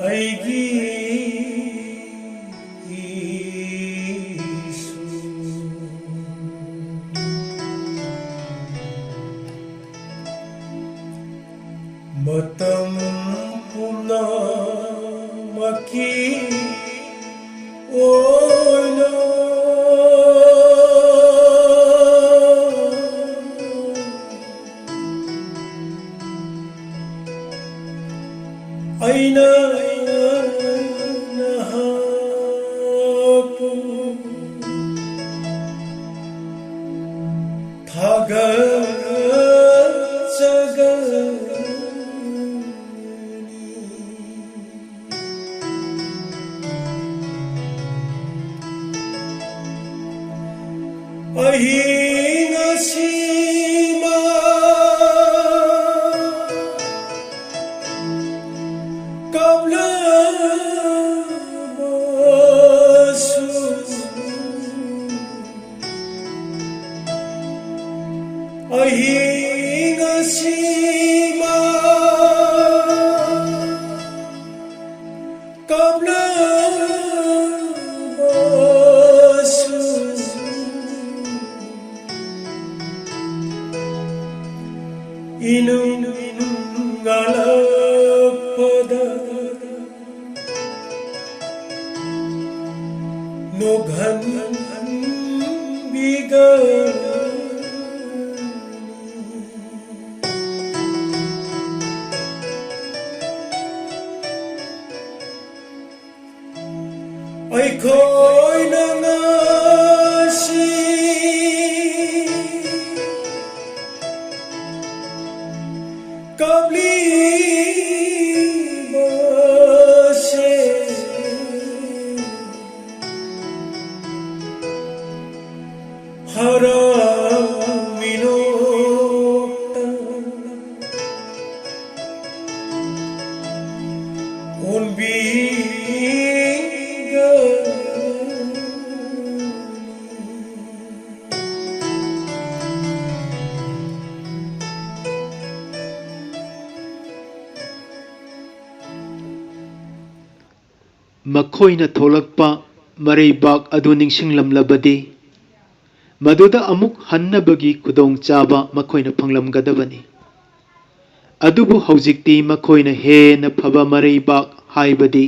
ꯑꯩꯒꯤ Matam pumnamaki oina aina nahapu thagatsaga ahing asima kablabasu ahing asima kablabasu inung ngalapada noghan bigan ay ko'y nangasi kabli base haramino unbiga ꯃꯈꯣꯏꯅ ꯊꯣꯛꯂꯛꯄ ꯃꯔꯩꯕꯥꯛ ꯑꯗꯨ ꯅꯤꯡꯁꯤꯡꯂꯝꯂꯕꯗꯤ ꯃꯗꯨꯗ ꯑꯃꯨꯛ ꯍꯟꯅꯕꯒꯤ ꯈꯨꯗꯣꯡꯆꯥꯕ ꯃꯈꯣꯏꯅ ꯐꯪꯂꯝꯒꯗꯕꯅꯤ꯫ ꯑꯗꯨꯕꯨ ꯍꯧꯖꯤꯛꯇꯤ ꯃꯈꯣꯏꯅ ꯍꯦꯟꯅ ꯐꯕ ꯃꯔꯩꯕꯥꯛ ꯍꯥꯏꯕꯗꯤ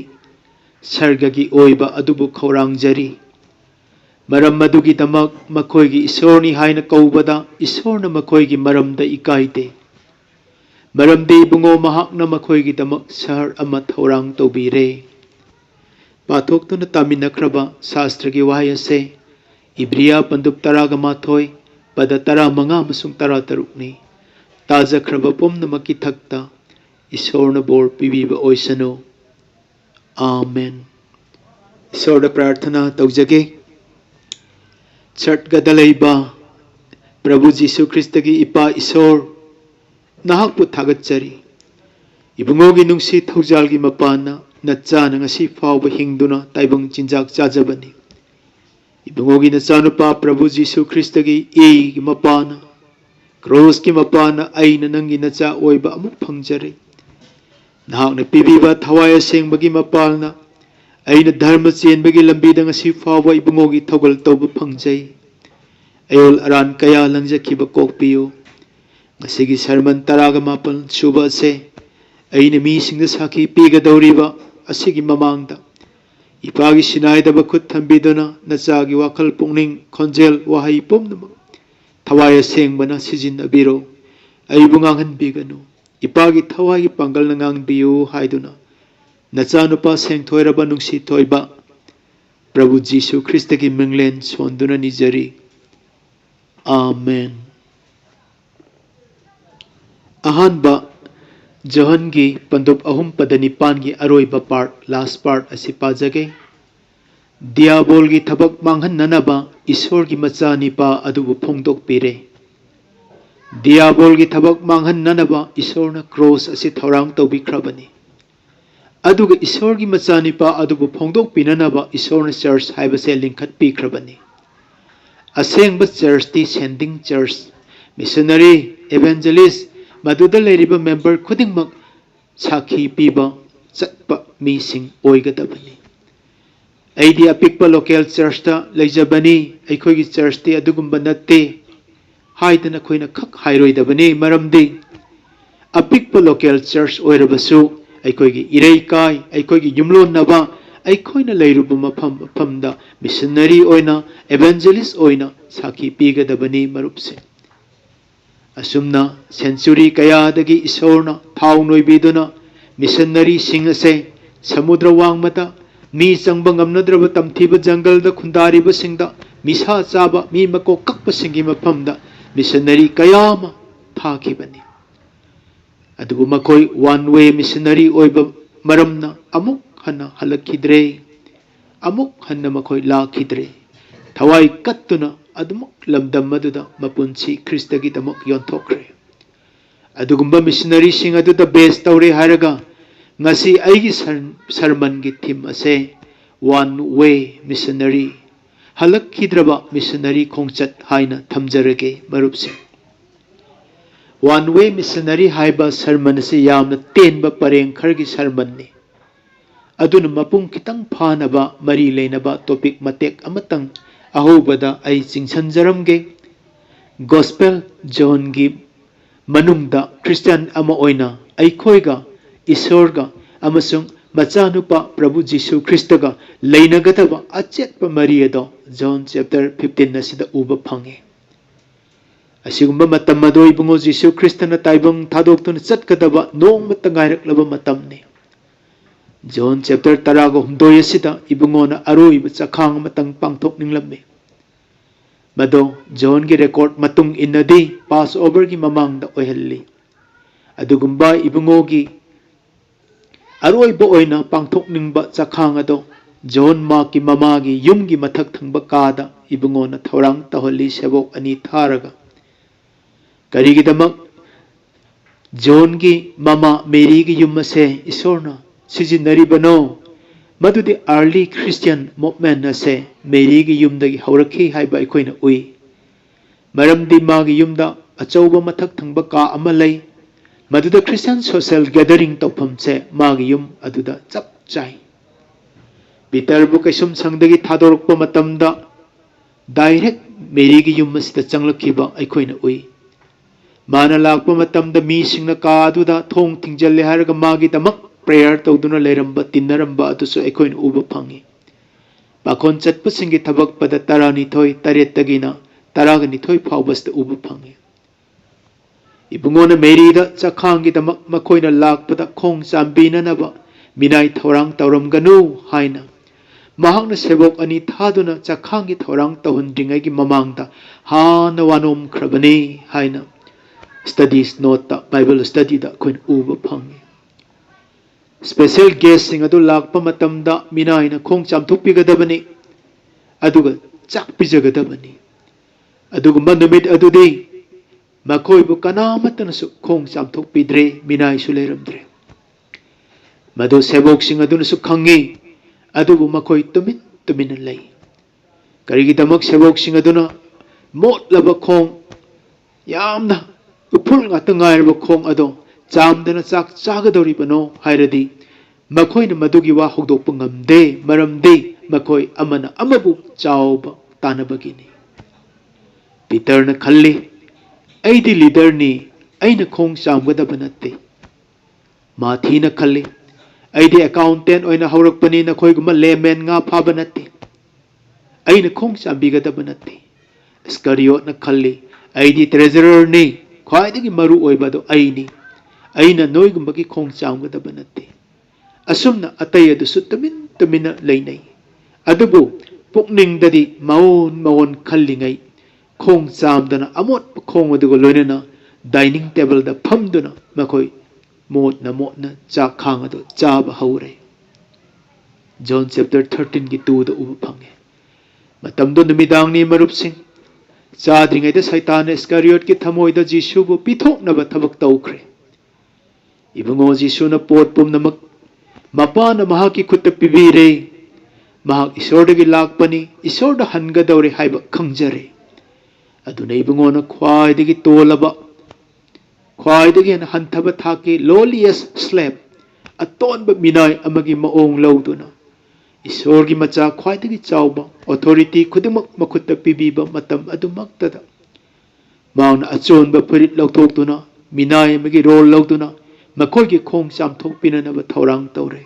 ꯁꯔꯒꯒꯤ ꯑꯣꯏꯕ ꯑꯗꯨꯕꯨ ꯈꯧꯔꯥꯡꯖꯔꯤ꯫ ꯃꯔꯝ ꯑꯗꯨꯒꯤꯗꯃꯛ ꯃꯈꯣꯏꯒꯤ ꯏꯁꯣꯔꯅꯤ ꯍꯥꯏꯅ ꯀꯧꯕꯗ ꯏꯁꯣꯔꯅ ꯃꯈꯣꯏꯒꯤ ꯃꯔꯝꯗ ꯏꯀꯥꯏꯗꯦ꯫ ꯃꯔꯝꯗꯤ ꯏꯕꯨꯡꯉꯣ ꯃꯍꯥꯛꯅ ꯃꯈꯣꯏꯒꯤꯗꯃꯛ ꯁꯍꯔ ꯑꯃ ꯊꯧꯔꯥꯡ ꯇꯧꯕꯤꯔꯦ꯫ ꯄꯥꯊꯣꯛꯇꯨꯅ ꯇꯥꯃꯤꯟꯅꯈ꯭ꯔꯕ ꯁꯥꯁꯇ꯭ꯔꯒꯤ ꯋꯥꯍꯩ ꯑꯁꯦ ꯏꯕ꯭ꯔꯤꯌꯥ ꯄꯟꯗꯨꯞ 11 ꯄꯗ 15 ꯑꯃꯁꯨꯡ 16ꯅꯤ꯫ ꯇꯥꯖꯈ꯭ꯔꯕ ꯄꯨꯝꯅꯃꯛꯀꯤ ꯊꯛꯇ ꯏꯁꯣꯔꯅ ꯕꯣꯔ ꯄꯤꯕꯤꯕ ꯑꯣꯏꯁꯅꯨ꯫ आमेन। ईश्वर प्रार्थना तौजगे। चर्चगदा लेबा प्रभु जीसु ख्रिस्त की इपा ईश्वर नाहकपु थागतचरी। इबुंगोगी नुंसी थौजालगी मपाना नचाना ngasi फावबा हिंगदुना ताइबंग चिंजाक चाजबनी। इबुंगोगी नचानुपा प्रभु जीसु ख्रिस्त की ई मपाना क्रॉस की मपाना आईना नंगी नचा ओइबा अमुक फंगजरे। नाहकना पीबीबा थवाय असेंबगी मपालना अइना धर्म चेनबगी लंबीदा ngasi फावबा इबुंगोगी थौगल तौबा फंगजै। अयोल अरान कया लंजखिबा कोकपियो। ngasiगी सरमन 18 सुबा से अइना मीसिंगदा साखी पीगदौरिबा असिगी ममांगदा इपागी सिनाइदबा खुद थंबीदुना नचागी वाखल पुंगनिंग खोंजेल वाहै पुमनमक थवाय असेंबना सिजिनबिरो। अइबु nganhanbiganu इपागी थवाई पांगल ngangbीयु हाइदुना नचानुपा सेंथोइरबा नुंसी थोइबा प्रभु जीसु ख्रिस्त की मिंगलेन सोंदुना निजरी। आमेन। अहानबा जोहन की पंदुप 3 पद 9 की अरोइबा पार्ट लास्ट पार्ट असि पाजगे। दियाबोल की थबक मांगहन्ननबा ईश्वर की मचा निपा अदुबु फोंदोकपिरे। दियाबोल की थबक मांगहन्ननबा ईश्वरना क्रॉस असि थौरांग तौबिख्रबनी। अदुगा ईश्वर की मचा निपा अदुबु फोंदोकपिननबा ईश्वरना चर्च हाइबसे लिंखटपिख्रबनी। असेंब चर्च ती सेंडिंग चर्च मिशनरी एवेंजलिस्ट मदुदा लेरिबा मेंबर खुदिंगमक साखी पीबा चटपा मीसिंग ओइगदबनी अइदी अपिकपा लोकल चर्चता लेजबनी अखोगी चर्चते अदुगुम्बा नत्ते हाइदना खोइना खक हाइरोइदबनी मरमदी अपिकपा लोकल चर्च ओइरबसु अखोगी इरैकाय अखोगी युमलोनबा अखोइना लेरुबा मफमदा मिशनरी ओइना एवेंजलिस्ट ओइना साखी पीगदबनी मरुपसे असुमना सेंचुरी कयादगी ईश्वरना थाव नोइबिदुना मिशनरी सिंह असे समुद्र वांगमदा मी चंगबा ngamnadraba tamthiba jungle da khundariba singda misa chaba mi mako kakpa singi mafamda missionary kayama thakibani adubu makoi one way missionary oiba maramna amuk hana halakhidre amuk hanna makoi lakhidre thawai kattuna adumuk lamdam maduda mapunchi kristagi damak yonthokre adugumba missionary sing aduda base tawre haraga ngasi aigi sermon gi theme ase one way missionary halak khidraba missionary khongchat haina thamjarage marupse one way missionary haiba sermon ase yamna tenba pareng khargi sermon ni aduna mapung kitang phanaba mari leinaba topic matek amatang ahobada ai chingsanjaramge gospel john gi manungda christian ama oina aikhoiga ईश्वरगा अमसुंग मचानुपा प्रभु जीशु ख्रिस्टगा लेनगदबा अचेतपा मरियदो John chapter 15 नसिदा उबा fungi असिगुम्बा मतम मदो इबुंगो जीशु ख्रिस्टना ताइबंग थादोक्तुन चटकदबा नोंगमत गायरकलबा मतमने John chapter 10 गो हुमदोय सिदा इबुंगोना अरोइबा चखांग Matang पांगथोक निंगलमे मदो John की record मतुंग इनदी पास over की ममांगदा ओहल्ली अदुगुम्बा इबुंगो की अरोइबा ओइना पांगथोकनिंगबा चखांग अदो John मा की mama की युम की मथक थंगबा कादा इबुंगोना थौरांग तहल्ली सेबोक अनि थारगा करिगिदमक जॉन की ममा मेरी की युम से ईश्वरना सिजिनरिबनो मदुदि अर्ली क्रिश्चियन मूवमेंट असे मेरी की युमदगी हौरखी हाइबा अखोइना उइ मरमदि मागी युमदा अचौबा मथक थंगबा का अमा लई मदुदा क्रिश्चियन सोशल गैदरिंग तौफम से मागी युम अदुदा चप चाइ पीटर बु कैसुम संगदगी थादोरकपा मतमदा डायरेक्ट मेरी की युम मसिदा चंगलखिबा अखोइना उइ माना लाकपा मतमदा मी सिंगना का अदुदा थोंग थिंगजल्ले हारगा मागी तमक प्रेयर तौदुना लेरंबा तिन्नरंबा अदुसु अखोइना उबा फंगी पाखोन चटपा सिंगी थबक पदा 12 तरेतगिना 12 फावबस्ता उबा फंगी इबुंगोना मेरीदा चखांगी दमक मखोइना लाकपदा खोंग चांबिननबा मिनाई थौरांग तौरमगनु हाइना महांगना सेबोक अनि थादुना चखांगी थौरांग तौहनद्रिंगैगी ममांगदा हाना वानोम खरबने हाइना स्टडीज नोटा बाइबल स्टडी दा खोइन उबा फंगी स्पेशल गेस्ट सिंग अदु लाकपा मतमदा मिनाइना खोंग चामथुपिगदबनी अदुगा चाक पिजगदबनी अदुगुम्बा नुमित अदुदी मखोइबु कनामतनसु खोंग चामथुपिद्रे मिनाइसु लेरमद्रे मदु सेबोक सिंग अदुनसु खंगी अदुबु मखोइ तुमिन तुमिन लई करिगिदमक सेबोक सिंग अदुना मोटलबा खोंग यामना उफुल ngata ngairba khong ado chamdana chak chagadoribano hairadi makhoi madugi wa hogdokpa ngamde maramde makhoi amana amabu chawba tanabagini Peter na khalli aidi leader ni aina khong chamgadaba natte mathi na khalli aidi accountant oina haurakpani na khoi guma layman nga phaba natte aina khong chambigadaba natte Iscariot na khalli aidi treasurer ni ख्वाइदगी मरु ओइबदो आइनी आइना नोइगुम्बगी खोंग चांगदब नते असुमना अतय अदुसु तमिन तमिन लैनै अदुबु पुकनिंगददी माउन माउन खल्लिङै खोंग चामदना अमोट खोंग अदुगो लोइनना dining table दा फमदुना मखोइ मोटना चा खांग अदो चाब हौरे John chapter 13 की 2 दा उबु fungi मतमदो नुमिदांगनी मरुपसिंग चाद्रिङैदा सैतान Iscariot की थमोइदा जीशुबु पिथोकनबा थबक तौख्रे Ibungo जीशुना pot पुमनमक मपाना महाकी खुत्त पिबिरे महाक ईश्वरदगी लाकपनी ईश्वरदा हनगदौरे हाइबा खंगजरे अदुना इबुंगोना ख्वाइदगी तोलबा ख्वाइदगी हनथबा थाकी लोलियस स्लेब ꯑꯇꯣꯟꯕ ꯃꯤꯅꯥꯏ ꯑꯃꯒꯤ ꯃꯑꯣꯡ ꯂꯧꯗꯨꯅ ꯏꯁꯣꯔꯒꯤ ꯃꯆꯥ ꯈ꯭ꯋꯥꯏꯗꯒꯤ ꯆꯥꯎꯕ ꯑꯣꯊꯣꯔꯤꯇꯤ ꯈꯨꯗꯤꯡꯃꯛ ꯃꯈꯨꯠꯇ ꯄꯤꯕꯤꯕ ꯃꯇꯝ ꯑꯗꯨꯃꯛꯇꯗ ꯃꯍꯥꯛꯅ ꯑꯆꯣꯟꯕ ꯐꯨꯔꯤꯠ ꯂꯧꯊꯣꯛꯇꯨꯅ ꯃꯤꯅꯥꯏ ꯑꯃꯒꯤ ꯔꯣꯜ ꯂꯧꯗꯨꯅ ꯃꯈꯣꯏꯒꯤ ꯈꯣꯡ ꯆꯥꯝꯊꯣꯛꯄꯤꯅꯅꯕ ꯊꯧꯔꯥꯡ ꯇꯧꯔꯦ꯫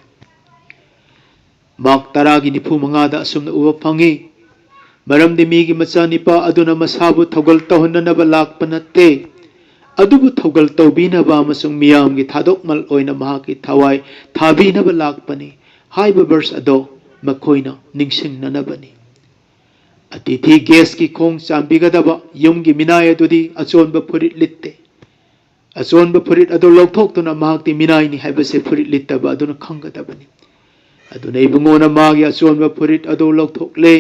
ꯃꯥꯔꯛ 10:45ꯗ ꯑꯁꯨꯝꯅ ꯎꯕ ꯐꯪꯏ, ꯃꯔꯝꯗꯤ ꯃꯤꯒꯤ ꯃꯆꯥꯅꯤꯄꯥ ꯑꯗꯨꯅ ꯃꯁꯥꯕꯨ ꯊꯧꯒꯜ ꯇꯧꯍꯟꯅꯅꯕ ꯂꯥꯛꯄ ꯅꯠꯇꯦ, ꯑꯗꯨꯕꯨ ꯊꯧꯒꯜ ꯇꯧꯕꯤꯅꯕ ꯑꯃꯁꯨꯡ ꯃꯤꯌꯥꯝꯒꯤ ꯊꯥꯗꯣꯛꯃꯜ ꯑꯣꯏꯅ ꯃꯍꯥꯛꯀꯤ ꯊꯋꯥꯏ ꯊꯥꯕꯤꯅꯕ ꯂꯥꯛꯄꯅꯤ ꯍꯥꯏꯕ ꯚꯔꯁ ꯑꯗꯣ ꯃꯈꯣꯏꯅ ꯅꯤꯡꯁꯤꯡꯅꯅꯕꯅꯤ꯫ ꯑꯇꯤꯊꯤ ꯒꯦꯁꯀꯤ ꯈꯣꯡ ꯆꯥꯝꯕꯤꯒꯗꯕ ꯌꯨꯝꯒꯤ ꯃꯤꯅꯥꯏ ꯑꯗꯨꯗꯤ ꯑꯆꯣꯟꯕ ꯐꯨꯔꯤꯠ ꯂꯤꯠꯇꯦ꯫ ꯑꯆꯣꯟꯕ ꯐꯨꯔꯤꯠ ꯑꯗꯨ ꯂꯧꯊꯣꯛꯇꯨꯅ ꯃꯍꯥꯛꯇꯤ ꯃꯤꯅꯥꯏꯅꯤ ꯍꯥꯏꯕꯁꯦ ꯐꯨꯔꯤꯠ ꯂꯤꯠꯇꯕ ꯑꯗꯨꯅ ꯈꯪꯒꯗꯕꯅꯤ꯫ ꯑꯗꯨꯅ ꯏꯕꯨꯡꯉꯣꯅ ꯃꯥꯒꯤ ꯑꯆꯣꯟꯕ ꯐꯨꯔꯤꯠ ꯑꯗꯨ ꯂꯧꯊꯣꯛꯂꯦ,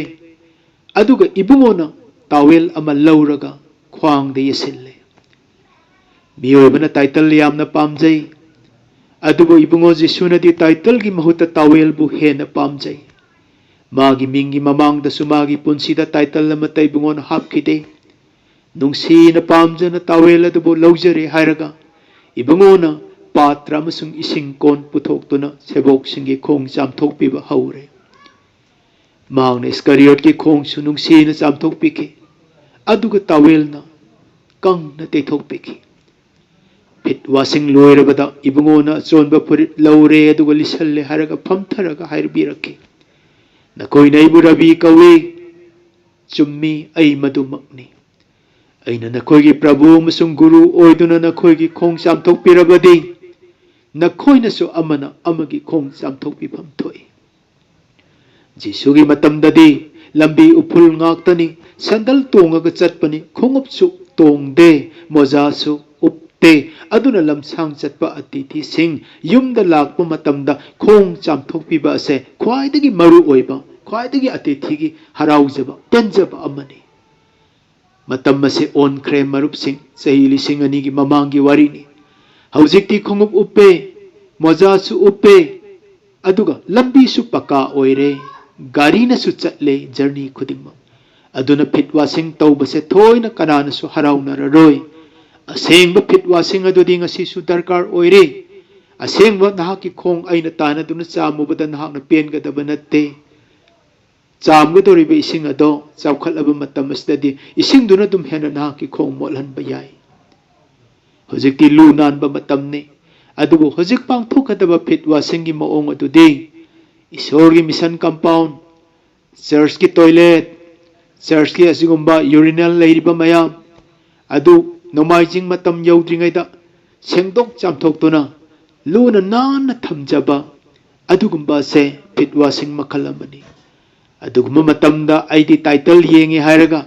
ꯑꯗꯨꯒ ꯏꯕꯨꯡꯉꯣꯅ ꯇꯥꯋꯦꯜ ꯑꯃ ꯂꯧꯔꯒ ꯈ꯭ꯋꯥꯡꯗ ꯌꯦꯁꯤꯜꯂꯦ꯫ ꯃꯤꯑꯣꯏꯕꯅ ꯇꯥꯏꯇꯜ ꯌꯥꯝꯅ ꯄꯥꯝꯖꯩ, ꯑꯗꯨꯕꯨ ꯏꯕꯨꯡꯉꯣ ꯖꯤꯁꯨꯅꯗꯤ ꯇꯥꯏꯇꯜꯒꯤ ꯃꯍꯨꯠꯇ ꯇꯥꯋꯦꯜꯕꯨ ꯍꯦꯟꯅ ꯄꯥꯝꯖꯩ꯫ ꯃꯥꯒꯤ ꯃꯤꯡꯒꯤ ꯃꯃꯥꯡꯗꯁꯨ ꯃꯥꯒꯤ ꯄꯨꯟꯁꯤꯗ ꯇꯥꯏꯇꯜ ꯑꯃꯠꯇ ꯏꯕꯨꯡꯉꯣꯅ ꯍꯥꯞꯈꯤꯗꯦ꯫ ꯅꯨꯡꯁꯤꯅ ꯄꯥꯝꯖꯅ ꯇꯥꯋꯦꯜ ꯑꯗꯨꯕꯨ ꯂꯧꯖꯔꯦ ꯍꯥꯏꯔꯒ ꯏꯕꯨꯡꯉꯣꯅ ꯄꯥꯇ꯭ꯔ ꯑꯃꯁꯨꯡ ꯏꯁꯤꯡ ꯀꯣꯟ ꯄꯨꯊꯣꯛꯇꯨꯅ ꯁꯦꯕꯣꯛꯁꯤꯡꯒꯤ ꯈꯣꯡ ꯆꯥꯝꯊꯣꯛꯄꯤꯕ ꯍꯧꯔꯦ꯫ ꯃꯍꯥꯛꯅ ꯏꯁꯀꯔꯤꯌꯣꯠꯀꯤ ꯈꯣꯡꯁꯨ ꯅꯨꯡꯁꯤꯅ ꯆꯥꯝꯊꯣꯛꯄꯤꯈꯤ, ꯑꯗꯨꯒ ꯇꯥꯋꯦꯜꯅ ꯀꯪꯅ ꯇꯩꯊꯣꯛꯄꯤꯈꯤ꯫ ꯐꯤꯠ ꯋꯥꯁꯤꯡ ꯂꯣꯏꯔꯕꯗ ꯏꯕꯨꯡꯉꯣꯅ ꯑꯆꯣꯟꯕ ꯐꯨꯔꯤꯠ ꯂꯧꯔꯦ ꯑꯗꯨꯒ ꯂꯤꯠꯁꯜꯂꯦ ꯍꯥꯏꯔꯒ ꯐꯝꯊꯔꯒ ꯍꯥꯏꯕꯤꯔꯛꯈꯤ, ꯅꯈꯣꯏꯅ ꯑꯩꯕꯨ ꯔꯕꯤ ꯀꯧꯏ, ꯆꯨꯝꯃꯤ, ꯑꯩ ꯃꯗꯨꯃꯛꯅꯤ꯫ ꯑꯩꯅ ꯅꯈꯣꯏꯒꯤ ꯄ꯭ꯔꯚꯨ ꯑꯃꯁꯨꯡ ꯒꯨꯔꯨ ꯑꯣꯏꯗꯨꯅ ꯅꯈꯣꯏꯒꯤ ꯈꯣꯡ ꯆꯥꯝꯊꯣꯛꯄꯤꯔꯕꯗꯤ ꯅꯈꯣꯏꯅꯁꯨ ꯑꯃꯅ ꯑꯃꯒꯤ ꯈꯣꯡ ꯆꯥꯝꯊꯣꯛꯄꯤꯐꯝ ꯊꯣꯛꯏ꯫ ꯖꯤꯁꯨꯒꯤ ꯃꯇꯝꯗꯗꯤ ꯂꯝꯕꯤ ꯎꯐꯨꯜ ꯉꯥꯛꯇꯅꯤ, ꯁꯦꯟꯗꯜ ꯇꯣꯡꯉꯒ ꯆꯠꯄꯅꯤ, ꯈꯣꯡꯎꯞꯁꯨ ꯇꯣꯡꯗꯦ, ꯃꯣꯖꯥꯁꯨ ꯎꯞꯇꯦ꯫ ꯑꯗꯨꯅ ꯂꯝꯁꯥꯡ ꯆꯠꯄ ꯑꯇꯤꯊꯤꯁꯤꯡ ꯌꯨꯝꯗ ꯂꯥꯛꯄ ꯃꯇꯝꯗ ꯈꯣꯡ ꯆꯥꯝꯊꯣꯛꯄꯤꯕ ꯑꯁꯦ ꯈ꯭ꯋꯥꯏꯗꯒꯤ ꯃꯔꯨ ꯑꯣꯏꯕ, ꯈ꯭ꯋꯥꯏꯗꯒꯤ ꯑꯇꯤꯊꯤꯒꯤ ꯍꯔꯥꯎꯖꯕ, ꯄꯦꯟꯖꯕ ꯑꯃꯅꯤ꯫ ꯃꯇꯝ ꯑꯁꯤ ꯑꯣꯟꯈ꯭ꯔꯦ ꯃꯔꯨꯞꯁꯤꯡ, ꯆꯍꯤ 2000ꯒꯤ ꯃꯃꯥꯡꯒꯤ ꯋꯥꯔꯤꯅꯤ꯫ ꯍꯧꯖꯤꯛꯇꯤ ꯈꯣꯡꯎꯞ ꯎꯞꯄꯦ, ꯃꯣꯖꯥꯁꯨ ꯎꯞꯄꯦ, ꯑꯗꯨꯒ ꯂꯝꯕꯤꯁꯨ ꯄक्का ꯑꯣꯏꯔꯦ, ꯒꯥꯔꯤꯅꯁꯨ ꯆꯠꯂꯦ ꯖꯔꯅꯤ ꯈꯨꯗꯤꯡꯃꯛ꯫ ꯑꯗꯨꯅ ꯐꯤꯠ ꯋꯥꯁꯤꯡ ꯇꯧꯕꯁꯦ ꯊꯣꯏꯅ ꯀꯅꯥꯅꯁꯨ ꯍꯔꯥꯎꯅꯔꯔꯣꯏ꯫ ꯑꯁꯦꯡꯕ ꯐꯤꯠ ꯋꯥꯁꯤꯡ ꯑꯗꯨꯗꯤ ꯉꯁꯤꯁꯨ ꯗꯔꯀꯥꯔ ꯑꯣꯏꯔꯦ꯫ ꯑꯁꯦꯡꯕ ꯅꯍꯥꯛꯀꯤ ꯈꯣꯡ ꯑꯩꯅ ꯇꯥꯟꯅꯗꯨꯅ ꯆꯥꯝꯃꯨꯕꯗ ꯅꯍꯥꯛꯅ ꯄꯦꯟꯒꯗꯕ ꯅꯠꯇꯦ꯫ ꯆꯥꯝꯒꯗꯧꯔꯤꯕ ꯏꯁꯤꯡ ꯑꯗꯣ ꯆꯥꯎꯈꯠꯂꯕ ꯃꯇꯝ ꯑꯁꯤꯗꯗꯤ ꯏꯁꯤꯡꯗꯨꯅ ꯑꯗꯨꯝ ꯍꯦꯟꯅ ꯅꯍꯥꯛꯀꯤ ꯈꯣꯡ ꯃꯣꯠꯍꯟꯕ ꯌꯥꯏ꯫ ꯍꯧꯖꯤꯛꯇꯤ ꯂꯨ ꯅꯥꯟꯕ ꯃꯇꯝꯅꯤ, ꯑꯗꯨꯕꯨ ꯍꯧꯖꯤꯛ ꯄꯥꯡꯊꯣꯛꯀꯗꯕ ꯐꯤꯠ ꯋꯥꯁꯤꯡꯒꯤ ꯃꯑꯣꯡ ꯑꯗꯨꯗꯤ ꯏꯁꯣꯔꯒꯤ ꯃꯤꯁꯟ ꯀꯝꯄꯥꯎꯟ, ꯆꯔꯆꯀꯤ ꯇꯣꯏꯂꯦꯠ, ꯆꯔꯆꯀꯤ ꯑꯁꯤꯒꯨꯝꯕ ꯌꯨꯔꯤꯅꯦꯜ ꯂꯩꯔꯤꯕ ꯃꯌꯥꯝ ꯑꯗꯨ ꯅꯣꯡꯃꯥꯏꯖꯤꯡ ꯃꯇꯝ ꯌꯧꯗ꯭ꯔꯤꯉꯩꯗ ꯁꯦꯡꯗꯣꯛ ꯆꯥꯝꯊꯣꯛꯇꯨꯅ ꯂꯨꯅ ꯅꯥꯟꯅ ꯊꯝꯖꯕ, ꯑꯗꯨꯒꯨꯝꯕ ꯑꯁꯦ ꯐꯤꯠ ꯋꯥꯁꯤꯡ ꯃꯈꯜ ꯑꯃꯅꯤ꯫ ꯑꯗꯨꯒꯨꯝꯕ ꯃꯇꯝꯗ ꯑꯩꯗꯤ ꯇꯥꯏꯇꯜ ꯌꯦꯡꯉꯤ ꯍꯥꯏꯔꯒ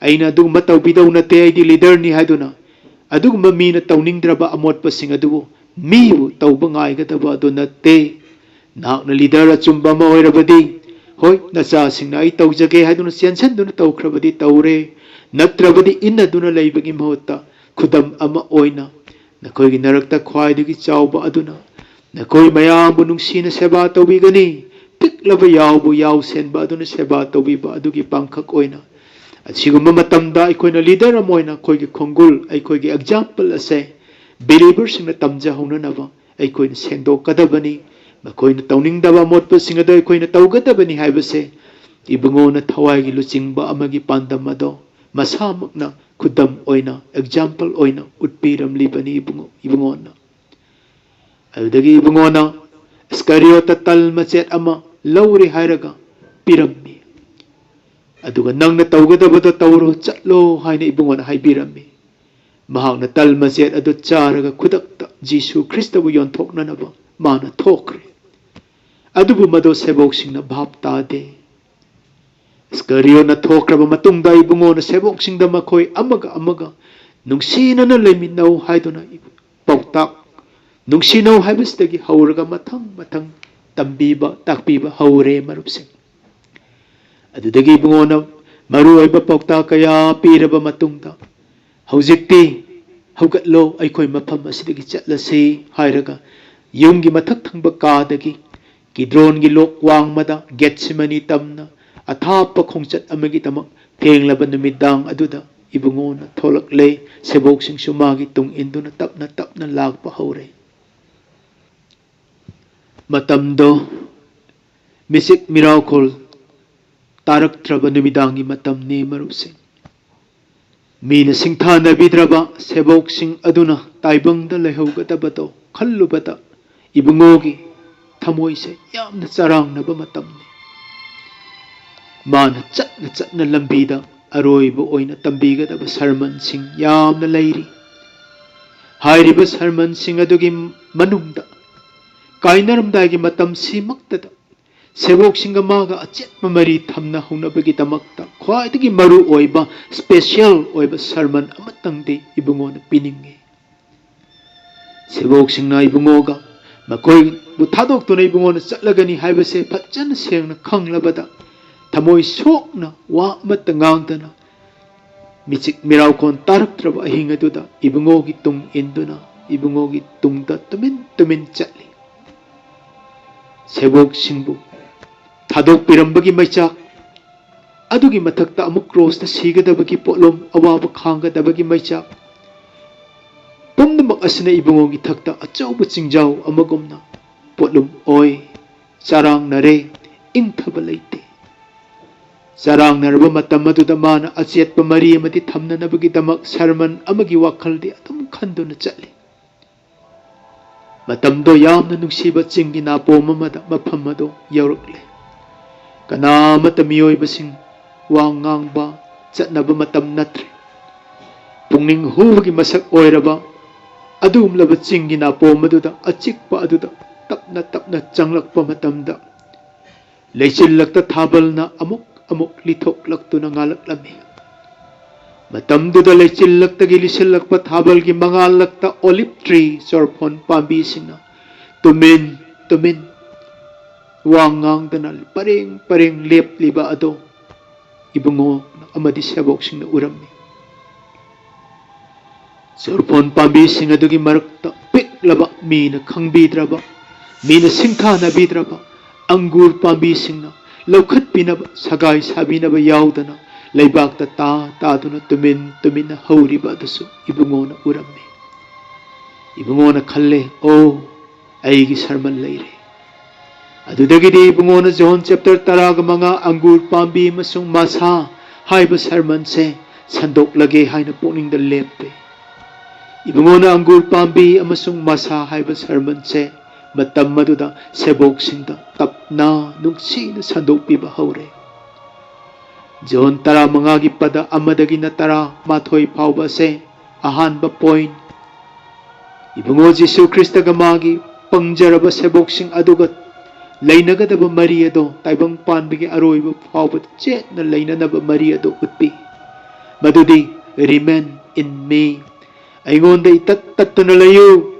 ꯑꯩꯅ ꯑꯗꯨꯒꯨꯝꯕ ꯇꯧꯕꯤꯗꯧ ꯅꯠꯇꯦ, ꯑꯩꯗꯤ ꯂꯤꯗꯔꯅꯤ ꯍꯥꯏꯗꯨꯅ ꯑꯗꯨꯒꯨꯝꯕ ꯃꯤꯅ ꯇꯧꯅꯤꯡꯗ꯭ꯔꯕ ꯑꯃꯣꯠꯄꯁꯤꯡ ꯑꯗꯨꯕꯨ ꯃꯤꯕꯨ ꯇꯧꯕ ꯉꯥꯏꯒꯗꯕ ꯑꯗꯨ ꯅꯠꯇꯦ꯫ ꯅꯍꯥꯛꯅ ꯂꯤꯗꯔ ꯑꯆꯨꯝꯕ ꯑꯃ ꯑꯣꯏꯔꯕꯗꯤ, ꯍꯣꯏ, ꯅꯆꯥꯁꯤꯡꯅ ꯑꯩ ꯇꯧꯖꯒꯦ ꯍꯥꯏꯗꯨꯅ ꯆꯦꯟꯁꯤꯟꯗꯨꯅ ꯇꯧꯈ꯭ꯔꯕꯗꯤ ꯇꯧꯔꯦ, ꯅꯠꯇ꯭ꯔꯕꯗꯤ ꯏꯟꯅꯗꯨꯅ ꯂꯩꯕꯒꯤ ꯃꯍꯨꯠꯇ ꯈꯨꯗꯝ ꯑꯃ ꯑꯣꯏꯅ ꯅꯈꯣꯏꯒꯤ ꯅꯔꯛꯇ ꯈ꯭ꯋꯥꯏꯗꯒꯤ ꯆꯥꯎꯕ ꯑꯗꯨꯅ ꯅꯈꯣꯏ ꯃꯌꯥꯝꯕꯨ ꯅꯨꯡꯁꯤꯅ ꯁꯦꯕꯥ ꯇꯧꯕꯤꯒꯅꯤ꯫ ꯄꯤꯛꯂꯕ ꯌꯥꯎꯕꯨ ꯌꯥꯎ ꯁꯦꯟꯕ ꯑꯗꯨꯅ ꯁꯦꯕꯥ ꯇꯧꯕꯤꯕ ꯑꯗꯨꯒꯤ ꯄꯥꯡꯈꯛ ꯑꯣꯏꯅ ꯑꯁꯤꯒꯨꯝꯕ ꯃꯇꯝꯗ ꯑꯩꯈꯣꯏꯅ ꯂꯤꯗꯔ ꯑꯃ ꯑꯣꯏꯅ ꯑꯩꯈꯣꯏꯒꯤ ꯈꯣꯡꯒꯨꯜ, ꯑꯩꯈꯣꯏꯒꯤ ꯑꯦꯛꯖꯥꯝꯄꯜ ꯑꯁꯦ ꯕꯤꯂꯤꯚꯔꯁꯤꯡꯅ ꯇꯝꯖꯍꯧꯅꯅꯕ ꯑꯩꯈꯣꯏꯅ ꯁꯦꯡꯗꯣꯛꯀꯗꯕꯅꯤ꯫ ꯃꯈꯣꯏꯅ ꯇꯧꯅꯤꯡꯗꯕ ꯑꯃꯣꯠꯄꯁꯤꯡ ꯑꯗꯨ ꯑꯩꯈꯣꯏꯅ ꯇꯧꯒꯗꯕꯅꯤ ꯍꯥꯏꯕꯁꯦ ꯏꯕꯨꯡꯉꯣꯅ ꯊꯋꯥꯏꯒꯤ ꯂꯨꯆꯤꯡꯕ ꯑꯃꯒꯤ ꯄꯥꯟꯗꯝ ꯑꯗꯣ ꯃꯁꯥꯃꯛꯅ ꯈꯨꯗꯝ ꯑꯣꯏꯅ, ꯑꯦꯛꯖꯥꯝꯄꯜ ꯑꯣꯏꯅ ꯎꯠꯄꯤꯔꯝꯂꯤꯕꯅꯤ ꯏꯕꯨꯡꯉꯣꯅ꯫ ꯑꯗꯨꯗꯒꯤ ꯏꯕꯨꯡꯉꯣꯅ ꯏꯁꯀꯔꯤꯌꯣꯠꯇ ꯇꯜ ꯃꯆꯦꯠ ꯑꯃ ꯂꯧꯔꯦ ꯍꯥꯏꯔꯒ ꯄꯤꯔꯝꯃꯤ, ꯑꯗꯨꯒ ꯅꯪꯅ ꯇꯧꯒꯗꯕꯗꯣ ꯇꯧꯔꯣ, ꯆꯠꯂꯣ ꯍꯥꯏꯅ ꯏꯕꯨꯡꯉꯣꯅ ꯍꯥꯏꯕꯤꯔꯝꯃꯤ꯫ ꯃꯍꯥꯛꯅ ꯇꯜ ꯃꯆꯦꯠ ꯑꯗꯨ ꯆꯥꯔꯒ ꯈꯨꯗꯛꯇ ꯖꯤꯁꯨ ꯈ꯭ꯔꯤꯁꯇꯕꯨ ꯌꯣꯟꯊꯣꯛꯅꯅꯕ ꯃꯥꯅ ꯊꯣꯛꯈ꯭ꯔꯦ꯫ ꯑꯗꯨꯕꯨ ꯃꯗꯨ ꯁꯦꯕꯣꯛꯁꯤꯡꯅ ꯚꯥꯞ ꯇꯥꯗꯦ꯫ ꯏꯁꯀꯔꯤꯌꯣꯠꯅ ꯊꯣꯛꯈ꯭ꯔꯕ ꯃꯇꯨꯡꯗ ꯏꯕꯨꯡꯉꯣꯅ ꯁꯦꯕꯣꯛꯁꯤꯡꯗ ꯃꯈꯣꯏ ꯑꯃꯒ ꯑꯃꯒ ꯅꯨꯡꯁꯤꯅꯅ ꯂꯩꯃꯤꯟꯅꯧ ꯍꯥꯏꯗꯨꯅ ꯄꯥꯎꯇꯥꯛ, ꯅꯨꯡꯁꯤꯅꯧ ꯍꯥꯏꯕꯁꯤꯗꯒꯤ ꯍꯧꯔꯒ ꯃꯊꯪ ꯃꯊꯪ ꯇꯝꯕꯤꯕ, ꯇꯥꯛꯄꯤꯕ ꯍꯧꯔꯦ ꯃꯔꯨꯞꯁꯤꯡ꯫ ꯑꯗꯨꯗꯒꯤ ꯏꯕꯨꯡꯉꯣꯅ ꯃꯔꯨꯑꯣꯏꯕ ꯄꯥꯎꯇꯥꯛ ꯀꯌꯥ ꯄꯤꯔꯕ ꯃꯇꯨꯡꯗ ꯍꯧꯖꯤꯛꯇꯤ ꯍꯧꯒꯠꯂꯣ, ꯑꯩꯈꯣꯏ ꯃꯐꯝ ꯑꯁꯤꯗꯒꯤ ꯆꯠꯂꯁꯤ ꯍꯥꯏꯔꯒ ꯌꯨꯝꯒꯤ ꯃꯊꯛ ꯊꯪꯕ ꯀꯥꯗꯒꯤ ꯀꯤꯗ꯭ꯔꯣꯟꯒꯤ ꯂꯣꯛ ꯋꯥꯡꯃꯗ ꯒꯦꯠꯁꯤꯃꯅꯤ ꯇꯝꯅ ꯑꯊꯥꯞꯄ ꯈꯣꯡꯆꯠ ꯑꯃꯒꯤꯗꯃꯛ ꯊꯦꯡꯂꯕ ꯅꯨꯃꯤꯗꯥꯡ ꯑꯗꯨꯗ ꯏꯕꯨꯡꯉꯣꯅ ꯊꯣꯛꯂꯛꯂꯦ꯫ ꯁꯦꯕꯣꯛꯁꯤꯡꯁꯨ ꯃꯥꯒꯤ ꯇꯨꯡ ꯏꯟꯗꯨꯅ ꯇꯞꯅ ꯇꯞꯅ ꯂꯥꯛꯄ ꯍꯧꯔꯦ꯫ Matamdo misik miracle taraktraba numidangi matamni marupsing. Mina singthana bidraba sebok sing aduna taibangda lehaugadabado khallubada ibungogi thamoise yamna charangnaba matamni. Mana chatna lambida aroiba oina tambigadaba sarman sing yamna leiri. Hairiba sarman sing adugi manungda kainaramdagi matam simaktada sebok singa maga achetma mari thamna hunabagi tamakta khwaidagi maru oiba special oiba sarman amatangdi ibungona pininge. Sebok singna ibungoga makoi bu thadoktunai ibungona chatlagani haibase phajana sengna khanglabada thamoi sokna wa amatta ngangdana michik mirau kon taraktraba ahingaduda ibungogi tung induna ibungogi tungda tumin chatli. Sebok singbu thadok pirambagi maichak adugi mathakta amuk cross na sigadabagi potlom awaba khangadabagi maichak pumnamak asina ibungogi thakta achauba chingjaw amagomna potlom oi charang nare ingthaba leite. Charang naraba matam aduda mana achetpa mari amati thamnanabagi damak sarman amagi wakhaldi adum khanduna chatli. Matamdo yamna nungsiba chingi napom amada mafam ado yaurakle. Kanamata miyoibasing wa ngangba chatnaba matam natre. Pungning hubagi masak oiraba adumlaba chingi napom aduda achikpa aduda tapna changlakpa matamda leichillakta thabalna amuk lithoklaktuna ngalaklami. Matamduda leichillaktagi lisillakpa thabalgi mangalakta olive tree sorphon pambi singna tumin wangangdana pareng lepliba ado ibungo amadi sebok singna urami. Sorphon pambi singa adugi marakta piklaba mina khangbidraba mina singthana bidraba angur pambi singna laukhat pinaba sagai sabinaba yaudana leibakta taaduna tumin hauriba adusu ibungona urami. Ibungona khalle o aigi sarman leire. Adudagidi ibungona John chapter 10 angur pambi masung masa haiba sarman se sandok lage haina pukningda leppe. Ibungona angur pambi amasung masa haiba sarman se matam maduda sebok singda tapna nungsina sandok piba haure. John 10 pada amadagi na 10 pauba se ahanba point. Ibungo Jesu Krista gamagi pangjaraba sebok sing adugat lainagadaba Maria do taibang panbigi aroiba pauba chet na lainanaba Maria do utpi. Madudi remain in me. Aingonda itattatuna layo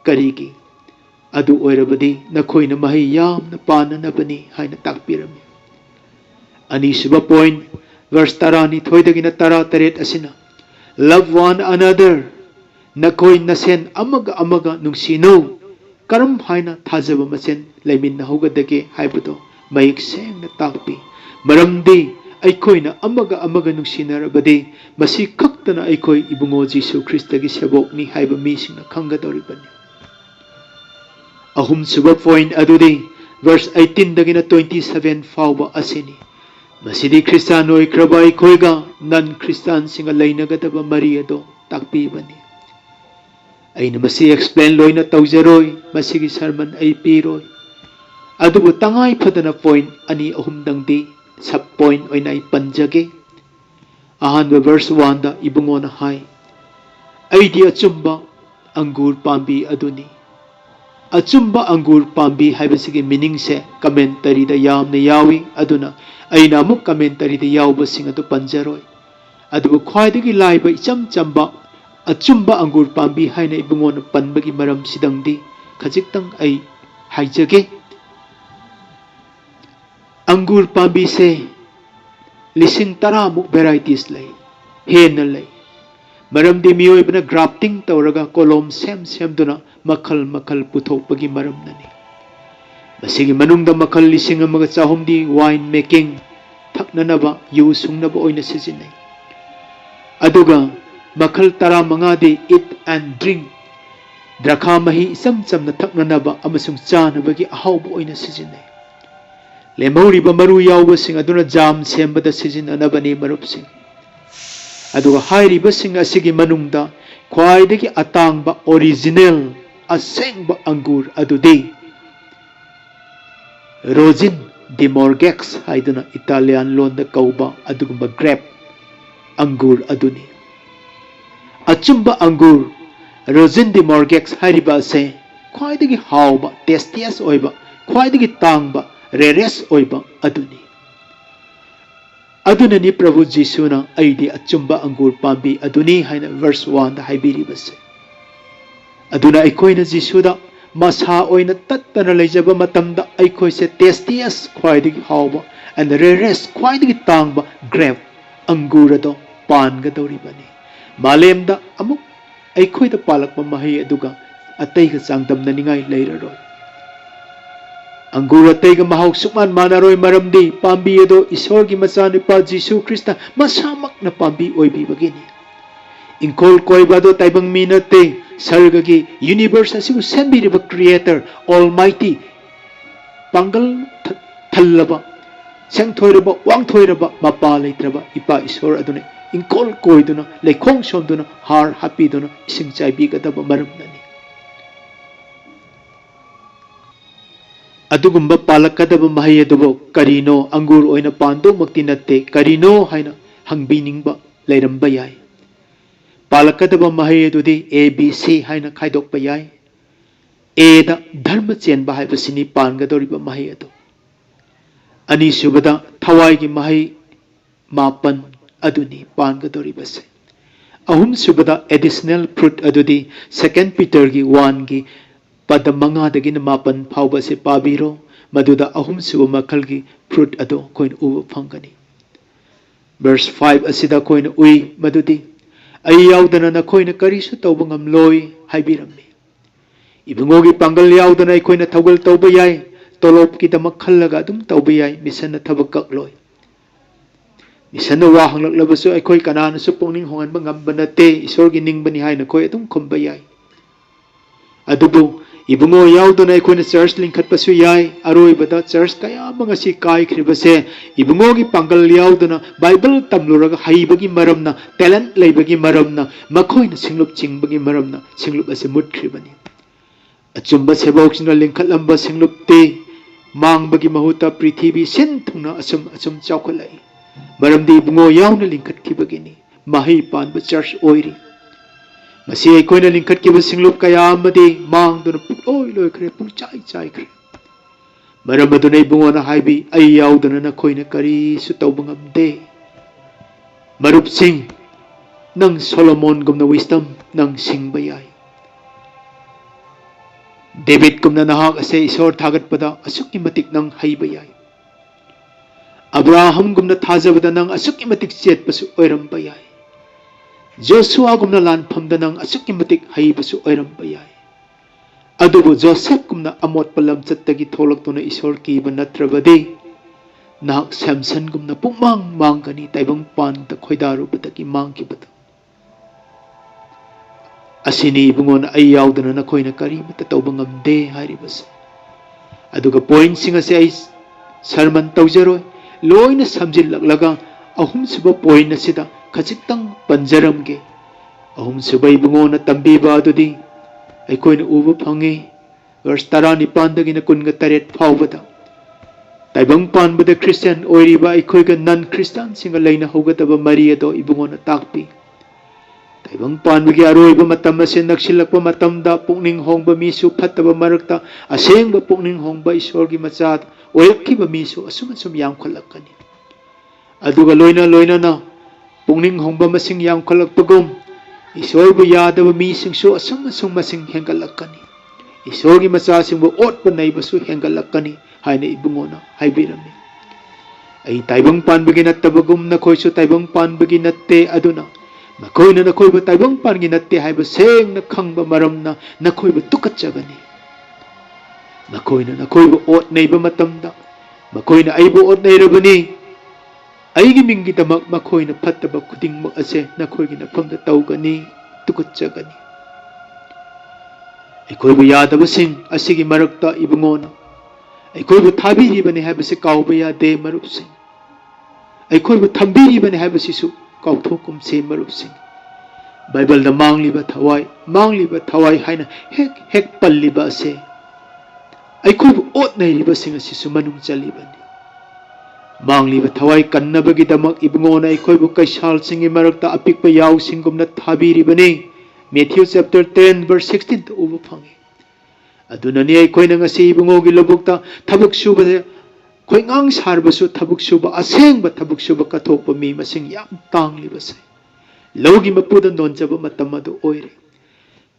karigi adu oirabadi nakoy na mahi yam na pananabani haina takpirami. Anisuba point verse 10 thoidagi na 13 asina love one another nakoy nasen amaga nung sino karam haina thajaba masen laimin na hugadage haibado mayik seng na takpi maramdi aikoy na amaga nung sinarabadi masi kaktana aikoy ibungo Jesu Krista gi sebok ni haiba mising na khangadoribani. Ahum suba point adudi verse 18 dagi na 27 fauba asini masidi Kristiyano ikraba aikoyga non Kristan singa lainagadaba Maria do takpibani. Aina masi explain loy na tawjaroy masigi sermon ay piroy. Adubo tangay padana point ani ahumdang di sub point oy na ipanjage. Ahan ba verse 1 da ibungo na hay. Ay di achumba anggur pambi aduni. Achumba anggur pambi hay basigi meaning se commentary da yam na yawi aduna ay namuk commentary da yaw basing atu panjaroy. Adubo khwaidagi laiba icham chamba achumba anggur pambi hay na ibungo na panbagi maram sidang di kajiktang ay haijage. Anggur pambi se lising taramuk varieties lay hen na lay maram di miyoy na grafting tawraga kolom sem duna makal puthok pagi maram nani masigi manungda makal lising ang mga chahom di wine making thakna na ba yusung na ba oy na sisinay aduga makal tara mga di eat and drink द्राखा मही इसम चमना थक्ननबा अमसुंग चानबगी अहाउब ओइना सिजिन्नै लेमौरिबा मरु याउबसिंग अदुना जाम सेमबदा सिजिन्ननबनी मरुपसिंग अदुगा हाइरिबसिंग असिगी मनुंगदा ख्वाइदगी अतांगबा original असेंगबा अंगूर अदुदी rosin डिमोर्गेक्स हाइदुना Italian loan कौबा अदुगुंबा grep अंगूर अदुनी अचुंबा अंगूर rosin डिमोर्गेक्स हाइरिबा से ख्वाइदगी हाउबा टेस्टियस ओइबा ख्वाइदगी तांगबा रेरेस ओइबा अदुनी अदुननी प्रभु जीसुना अइदी अचुंबा अंगूर पांबी अदुनी हाइना verse 1 दा हाइबिरिबसे अदुना अइखोइना जीसुदा मसा ओइना तत्तना लेजबा मतमदा अइखोइसे टेस्टियस ख्वाइदगी हाउबा and रेरेस ख्वाइदगी तांगबा grep अंगूर अदो पानगदौरिबनी मालेमदा अमुक अइखोइदा पालकपा महै अदुगा अतैगा चांगदमननिंगाइ लैररोय अंगूर अतैगा महाउ सुमान मानरोय मरमदी पांबी अदो ईश्वरगी मचानुपा जीसु ख्रिस्ट मसामकना पांबी ओइबिबगिनी इंकोल कोइबादो ताइबंग मी नते सर्गगी universe असिबु सेंबिरिबा creator almighty Pongal थल्लबा सेंथोइरबा वांगथोइरबा Mopa लेत्रबा इपा ईश्वर अदुने इंकोल कोइदुना लेखोंग सोमदुना हार हापीदुना इसिंग चाइबिगदबा मरमननी अदुगुंबा पालकदबा महै अदुबो करिनो अंगूर ओइना पांदो मक्ति नत्ते करिनो हाइना हंगबिनिंगबा लेरंबा याय पालकदबा महै अदुदी ए बी सी हाइना खाइदोकपा याय ए दा धर्म चेनबा हाइबसिनी पानगदोरिबा महै अदु अनि सुबदा थवाइगी महै मापन अदुनी पानगदोरिबसे अहुम सुबदा एडिशनल फ्रूट अदुदी सेकंड पीटर गी 1 गी पद मंगादगिन मापन फाउबा से पाबिरो मदुदा अहुम सुब मखलगी फ्रूट अदो कोइन उब फंगनी वर्स 5 असिदा कोइन उई मदुदी अई याउदना नखोइना करिसु तौब ngamloi हाइबिरम्मी इबुंगोगी पांगल याउदना अखोइना थौगल तौब याय तोलोप की दमक खल्लगा दुम तौब याय मिशन थबक कक्लोय मिशन वा हंगलकलबसु अखोइ कनानसु पोंनिंग होंगनबा ngamba nate ईश्वरगी निंगबनी हाइना खोय अदुम खुंबा याय अदुबु इबुंगो याउदना अखोइना चर्च लिंखतपसु याय अरोइबदा चर्च कया मंगसी काइख्रिबसे इबुंगोगी पांगल याउदना बाइबल तमलुरगा हाइबगी मरमना टैलेंट लेबगी मरमना मखोइना सिंगलुप चिंगबगी मरमना सिंगलुप असे मुट्ख्रिबनी अचुंबा सेबोक्सिना लिंखतलंबा सिंगलुप ते मांगबगी महुता पृथ्वी सिन थुंगना assume assume चावखलाई मरमदी Ibungo याउना लिंखतखिबगिनी महै Panba church ओइरी मसी अखोइना लिंखतखिबा सिंगलुप कया अमदी मांगदुना पुलोय लोयखरे पुंचाइ चाइखरे मरम अदुना इबुंगोना हाइबी अई याउदना नखोइना करिसु तौबा ngamde मरुप सिंह नंग सोलोमोन गुमना विस्डम नंग सिंगबा याय डेविड गुमना नहाक असे ईश्वर थागतपदा असुक्की मतिक नंग हाइबा याय अब्राहम गुमना थाजबदा नंग असुक्की मतिक चेतपसु ओइरंबा याय जोशुआ गुमना लानफमदा नंग असुक्की मतिक हाइबसु ओइरंबा याय अदुबु जोसेफ गुमना अमोट पलम चत्तगी थोलक्तुना ईश्वर कीबा नत्रबदे नाक सैमसन गुमना पुमांग मांगनी ताइबंग पान त खोइदारुबदगी मांगकिबदा असिनी इबुंगोना अई याउदना नखोइना करिमता तौबा ngamde हाइरिबस अदुगा पॉइंट सिंग असे अई सरमन तौजरोय लोइना समजिल्लगलगा अहुम सुबा पॉइंट असिदा खजितंग पंजरमगे अहुम सुबा इबुंगोना तंबीबा अदुदी अखोइना उबा फंगे वर्ष 19 कुनगा तरेट फाउबदा ताइबंग पानबदा क्रिश्चियन ओइरिबा अखोइगा नन क्रिश्चियन सिंगा लेना होगदबा मरी अदो इबुंगोना ताकपी ताइबंग पानबगी अरोइबा मतम असे नक्सिलकपा मतमदा पुकनिंग होंगबा मीसु फत्तबा मरकता असेंगबा पुकनिंग होंगबा ईश्वरगी मचा ओयरखिबा मीसु असुम असुम यामखलकनी अदुगा लोइना लोइना पुकनिंग होंगबा मसिंग यामखलकपगुम ईश्वरबु यादबा मीसिंगसु असुम असुम मसिंग हेंगलकनी ईश्वरगी मचासिंगबु ओटपा नैबसु हेंगलकनी हाइना इबुंगोना हाइबिरमी अई ताइबंग पानबगी नत्तबगुम नखोइसु ताइबंग पानबगी नत्ते अदुना नखोइना नखोइबु ताइबंग पानगी नत्ते हाइबा सेंगना खंगबा मरमना नखोइबु तुकच्चगनी नखोइना नखोइबु ओट नैबा मतमदा मखोइना अइबु ओट नैरबनी अइगी मिंगी तमक मखोइना फत्तबा खुदिंगमक असे नखोइगी नफमदा तौगनी तुकच्चगनी ꯑꯩꯈꯣꯏꯕꯨ ꯌꯥꯗꯕꯁꯤꯡ ꯑꯁꯤꯒꯤ ꯃꯔꯛꯇ ꯏꯕꯨꯡꯉꯣꯅ ꯑꯩꯈꯣꯏꯕꯨ ꯊꯥꯕꯤꯔꯤꯕꯅꯤ ꯍꯥꯏꯕꯁꯤ ꯀꯥꯎꯕ ꯌꯥꯗꯦ ꯃꯔꯨꯞꯁꯤꯡ ꯑꯩꯈꯣꯏꯕꯨ ꯊꯝꯕꯤꯔꯤꯕꯅꯤ ꯍꯥꯏꯕꯁꯤꯁꯨ ꯀꯥꯎꯊꯣꯛꯀꯨꯝꯁꯤ ꯃꯔꯨꯞꯁꯤꯡ बाइबल मांगलीबा थवाई हाइना हेक हेक पल्लीबा असे अखोइबु ओतनैरिबसिंग असिसु मनुंग चलीबनी मांगलीबा थवाई कन्नबगिदमक इबुंगोना अखोइबु कैसालसिंगी मरक्ता अपिकपा यावसिंगुमना थाबीरिबनी मैथ्यू चैप्टर 10 वर्स 16 ता उबु फंगे अदुननी अखोइना ngasi इबुंगोगी लबुक्ता थबक सुबदे खोइंगांग सारबसु थबक सुबा असेंगबा थबक सुबा कथोकपा मी मसिंग याम तांगलीबसे लौगी मपुद नोंजब मतम अदु ओइरे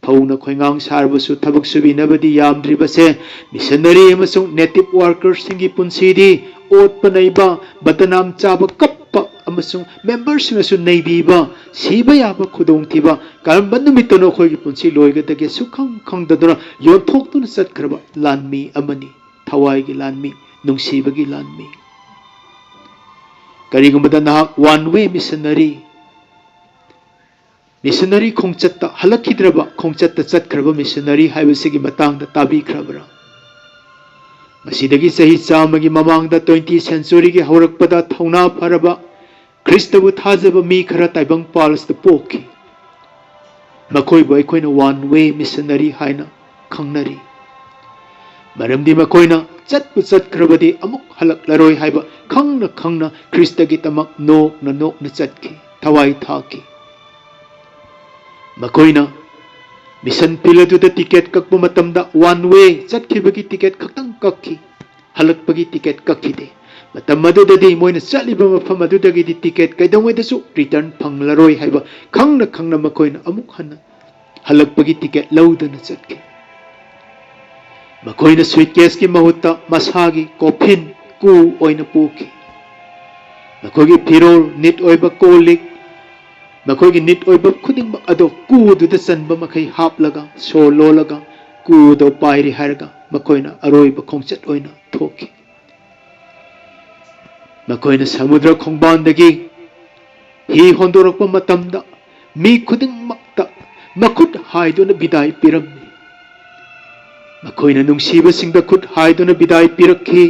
फौना खोइंगांग सारबसु थबक सुबिनबदी यामद्रिबसे मिशनरी अमसुंग नेटिव वर्कर्स सिंगी पुंसीदी ओतपनैबा बदनाम चाब कप्पा अमसुंग मेंबर्स नसु नैबीबा सीबा याबा खुदोंथिबा कारम नुमितनो खोइगी पुंसी लोइगदगे सुखंग खंगददुना योंथोक्तुन चटखरबा लानमी अमनी थवाईगी लानमी नुंसीबगी लानमी करिगुमदा नाहक वन वे मिशनरी मिशनरी खोंचत्ता हलखिद्रबा खोंचत्ता चटखरबा मिशनरी हाइबसिगी मतांगदा ताबीख्रबरा मसीदगी सही चामगी ममांगदा 20th सेंचुरी की हौरकपदा थौना फरबा ख्रिस्तबु थाजबा मी खरा ताइबंग पालसदा पोखि मखोइबु अखोइना वन वे मिशनरी हाइना खंगनरी मरमदी मखोइना चटपु चटखरबदी अमुक हलकलरोय हाइबा खंगना खंगना ख्रिस्तगी तमक नोकना चटखि थवाई थाखि मकोइना मिशन पिलदुदा टिकेट कक्पा मतमदा वन वे चटखिबगी टिकेट खक्तंग कक्खि हलकपगी टिकेट कक्खिदे मतम मदुददी मोइना चलिबा मफम अदुदगी टिकेट कैदंवेदसु रिटर्न फंगलरोय हाइबा खंगना खंगना मकोइना अमुक हन्ना हलकपगी टिकेट लौदना चटखि मकोइना स्वीटकेस की महुत्ता मसागी कोफिन कु ओइना पुखि मकोगी फिरोल निट ओइबा कोलिक मखोगी निट ओइबा खुदिंग अदो कुदुदा चनबा मखै हापलगा सो लोलगा कुदो पाइरि हारगा मखोइना अरोइबा खोंचत ओइना थोखि मखोइना समुद्र खोंबानदगी ही होंदोरकपा मतमदा मी खुदिंग मक्ता मखुट हाइदुना बिदाई पिरम्मि मखोइना नुंसीबा सिंगदा खुट हाइदुना बिदाई पिरखि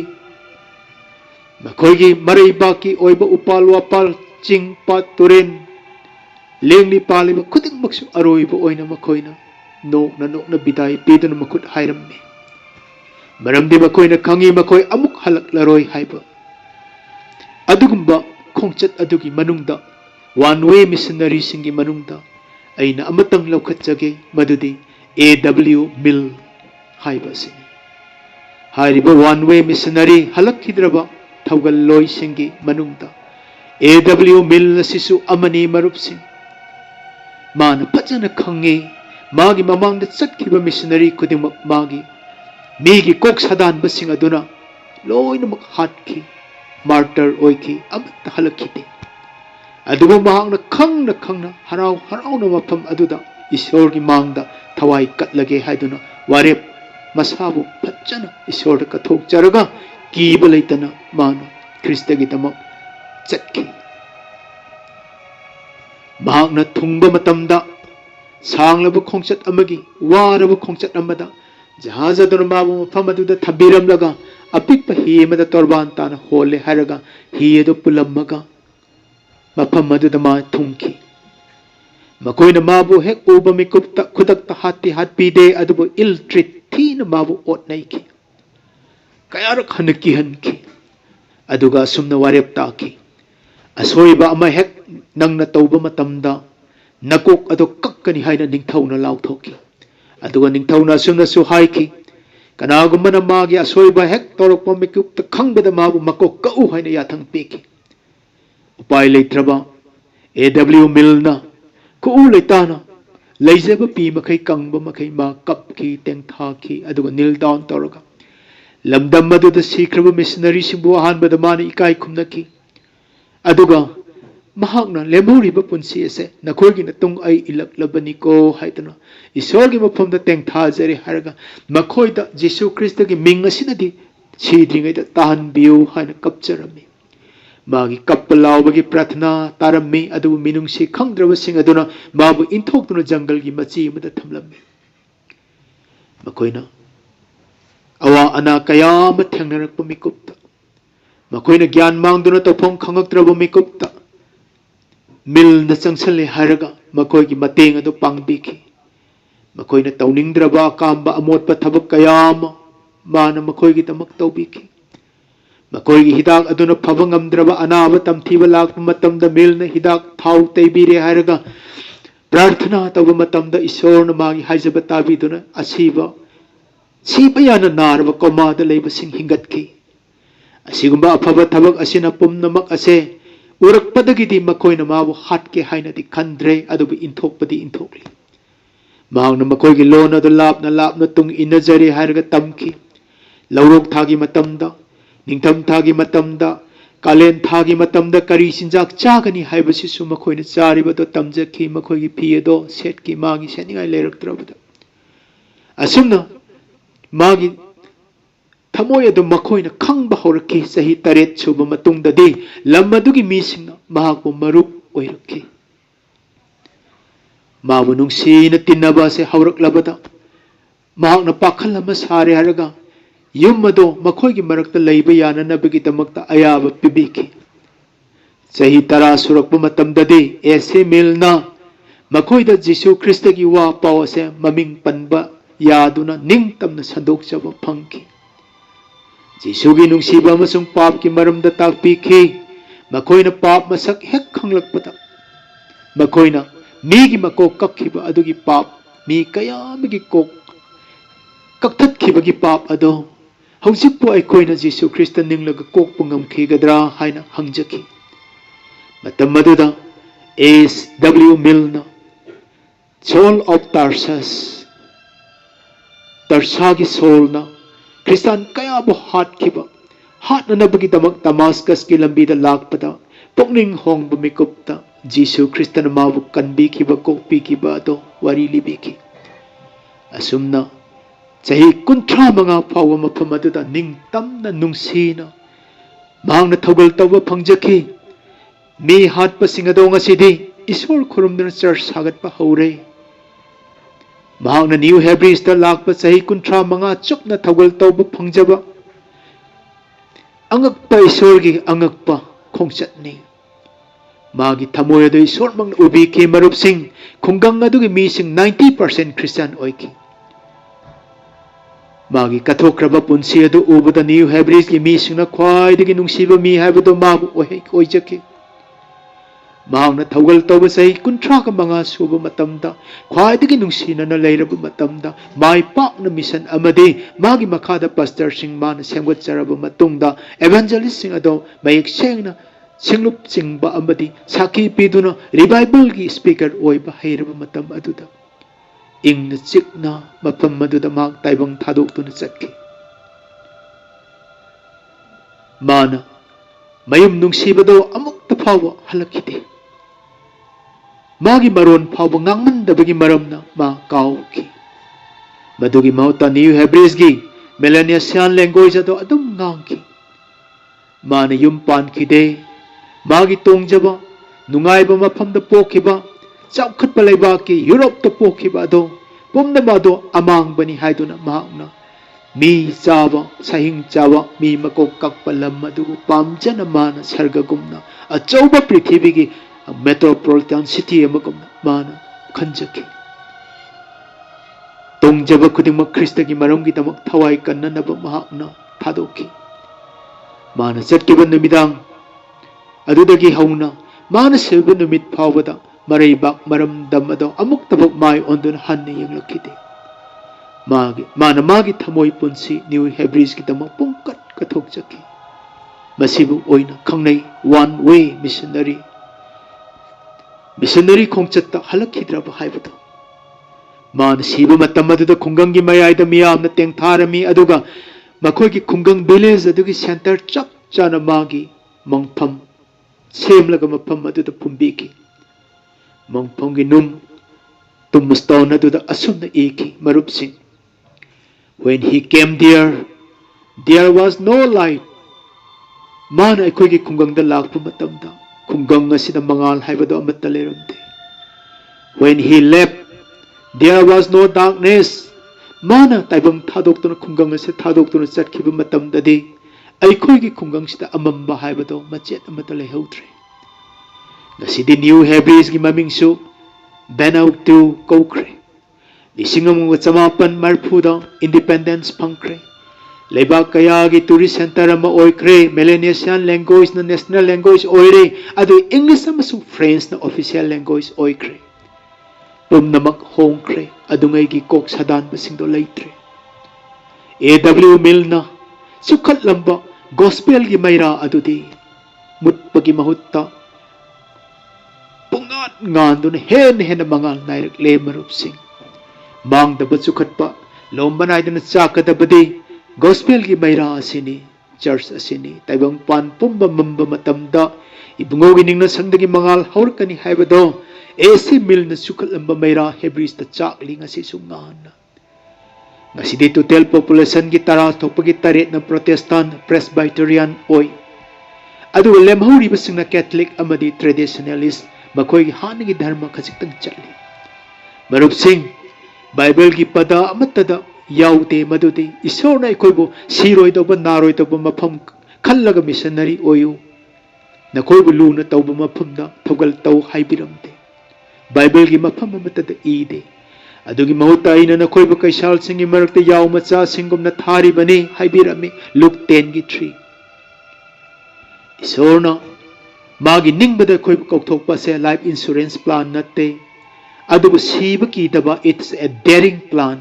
मखोगी मरैबाकी ओइबा उपाल वापाल चिंग पात तुरेन लेंगली पालिबा खुदिंगमक्सु अरोइबा ओइना मखोइना नोकना बिदाई पीदुना मखुट हाइरम्मि मरमदि मखोइना खंगी मखोइ अमुक हलकलरोय हाइबा अदुगुम्बा खोंचत अदुगी मनुंगदा वन वे मिशनरी सिंगी मनुंगदा अइना अमतंग लौखतजगे मदुदी AW मिल हाइबा सिंगी हाइरिबा वन वे मिशनरी हलकखिद्रबा थौगल्लोय सिंगी मनुंगदा AW मिल नसिसु अमनी मरुपसिंग माना फजन खंगे मागी ममांगदा चटखिबा मिशनरी खुदिमक मागी मीगी कोक सदान बसिंग अदुना लोइनमक हाटखि मार्टर ओइखि अमत हलखिते अदुबा महांगना खंगना हराउना मफम अदुदा ईश्वरगी मांगदा थवाई कटलगे हाइदुना वारेप मसाबु फजन ईश्वर कथोकचरगा कीबा लैतना माना ख्रिस्तगी तमक चटखि महांगना थुंगबा मतमदा सांगलबा खोंचत अमगी वारबा खोंचत अमदा जहाज अदुना माबु मफम अदुदा थबिरमलगा अपिकपा ही अमदा तोरबान ताना होले हारगा ही अदु पुलम्मगा मफम अदुदा मा थुंखि मकोइना माबु हेक उबा मिकुपता खुदकता हाती हातपीदे अदुबु इल ट्रीट थीना माबु ओतनैखि कयारक हनकी हनखि अदुगा सुमना वारेप ताखि असोइबा अमा हेक नंगना तौबा मतमदा नकोक अदो कक्कनी हाइना निंगथौना लाउथोखि अदुगा निंगथौना सुमनासु हाइखि कनागुमना मागी असोइबा हेक तौरकपा मिकुपता खंगबदा माबु मकोक कउ हाइना याथंग पेखि उपाय लेत्रबा AW मिलना कुउ लेताना लेजबा पी मखै कंगबा मखै मा कपखि तेंथाखि अदुगा नील डाउन तौरगा लमदम मदुदा सीख्रबा मिशनरी सिंबु अहानबदा माना इकाई खुमनखि अदुगा महांगना लेमौरिबा पुंसी असे नखोइगी नतुंग आई इलकलबनिको हाइतना ईश्वरगी मफमदा तेंथाजरे हारगा मखोइदा जीसु ख्रिस्तगी मिंग असिनदि सीद्रिङैदा ताहनबियु हाइना कपचरमि मागी कप्पलावगी प्रार्थना तारम्मि अदुबु मिनुंगसी खंगद्रबसिंग अदुना माबु इंथोक्तुना जंगलगी मची अमदा थमलम्मि Makoina awa ana kaya mathengnarakpa mikupta makoina gyan mangduna tawphong khangaktraba mikupta mil na changsanle haraga makoigi mateng adu pangbiki makoina tawningdraba kamba amotpa thabak kaya mana makoigi tamak tawbiki makoigi hidak aduna phaba ngamdraba anaba tamthiba lakpa matamda mil na hidak thau taibire haraga prarthana tawba matamda isorna magi haijaba tabiduna asiba siba yana narba komada leiba sing hingatki asigumba afaba thabak asina pumnamak ase urakpadagidi makoina mabu hatke hainadi khandre adubu inthokpadi inthokli mahangna makoigi lon adu lapna tung inajari haraga tamki laurok thagi matamda ningtham thagi matamda kalen thagi matamda kari sinjak chagani haibasisu makoina charibado tamjaki makoigi phiedo setki magi seningai leraktrabada asumna magi thamoy adu makoina khangba horaki sahi taret suba matungdadi lamadugi misingna mahakbu marup oirakki mabu nungsina tinnaba se hawraklabada mahakna pakhal ama sare haraga yum ado makoigi marakta leiba yananabagi damakta ayaba pibiki sahi tara surakpa matamdadi ese milna makoida Jisu Kristagi wa pawase maming panba yaduna ningtamna sandokjaba phangki Jisugi nungsiba amasung paap ki maramda takpiki makoina paap masak hek khanglakpada makoina migi makok kakhiba adugi paap mi kayamigi kok kaktatkibagi paap ado hausikpo aikoina Jisu Krista ninglaga kokpa ngamkhigadra haina hangjaki matam maduda S.W. Milner Saul of Tarsus Tarsagi Saulna Kristan kaya bo hat kiba hat na nabagi damak Damascus ki lambida lakpada pokning hong bumikupta Jisu Krista na mabu kanbi kiba kokpi kiba ato warili biki asumna sahi kuntra mga pawa mapamaduda ningtam na nungsina mahang na tawgal tawa pangjaki mi hat pa singado nga sidi isor kurumdana church hagat pa haure mahang na New Hebrews da lakpa sahi kuntra mga chuk na tawgal tawba pangjaba angak pa isorgi angak pa kongsat ni magi tamoy ado isor mang ubiki marupsing kunggang adugi mising 90% Christian oiki magi kathokraba punsi ado ubada New Hebrews ki mising na kwai digi nungsiba mi haibado mabu oijaki mahang na tawgal tawba sahi kuntra ka mga suba matamda kwai digi nungsina na layraba matamda mai pak na misan amadi magi makada pastor sing mana semgat saraba matungda evangelist sing ado mayik seng na singlup singba amadi saki piduna revival ki speaker oiba hayraba matam aduda ing na chik na mapam maduda mag taibang thadok tu na chakki mana mayum nungsiba do amuk tapawa halakite magi maron phawba ngangmandabagi maramna ma kawki madugi mauta New Hebrews gi Melanesian language ado adum ngangki mana yumpan khide magi tongjaba nungaiba maphamda pokhiba chawkhatpa leibaki Europe ta pokhiba ado pumna mado amang bani haiduna mahakna mi chawa sahing chawa mi makok kakpa lam adu pamjana mana sargagumna achauba prithibigi metropolitan city amagumna mana khanjaki tongjaba khudingmak Kristagi maromgi damak thawai kannanaba mahakna thadoki mana chatkiba numidang adudagi hauna mana silba numit phawada maraibak maram dam ado amuk tabak mai ondun hanne yenglakide mana magi thamoy punsi New Hebrews ki damak pungkat kathokjaki masibu oina khangnai one way missionary khongchatta halakhidraba haibado mana siba matam aduda khunggangi mayayda miyamna tengtharami aduga makhoigi khunggang village adugi center chap chana magi mangpham semlaga mafam aduda pumbiki mangphomgi num tummustawn aduda asumna iki marupsing when he came there was no light mana aikhoigi khunggangda lakpa matamda khunggang asida mangal haibado amatta leramde when he left there was no darkness माना ताइबंग थादोक्तुना खुंगंग असे थादोक्तुना चटखिबा मतमददि अइखोइगी खुंगंसिदा अमंबा हाइबदो मचेत अमता लेहौद्रे ngasidi New Hebrews gi mamingsu Benautu koukhre Lisingamu chamapan marphuda independence phangkhre Leba kaya gi tourist center ama oikre Melanesian language na national language oire adu English amasu French na official language oikre Pumnamak hongkre adungai gi kok sadan basingdo leitre AW Milna sukhat lamba gospel gi maira adudi mutpagi mahutta pungat ngandun hen mangal nairak le marup sing mang da sukhat pa lomba naidana chakadabadi gospel gi maira asini church asini taibang pan pumba mamba matamda ibungo gi ningna sangdagi mangal haurkani haibado AC Milna sukhat lamba maira Hebrews ta chakli ngasi sungana Ngasidi total population gi tara thopagi taret na Protestant Presbyterian oi adu lemhauri basingna Catholic amadi traditionalist makhoi gi hanigi dharma khajitang challi marup sing Bible gi pada amatada yaude madudi isorna ikoibo siroi doba naroi doba mafam khallaga missionary oyu nakoibu luna tawba mafamda thogal taw haibiramde Bible gi mafam amatada ide adugi mahuta ina nakoibu kaisal singi marakta yaw macha singumna thari bani haibirami Luke 10 gi 3 isorna magi ningbada koibu kokthokpa se life insurance plan natte adugu siba ki daba it's a daring plan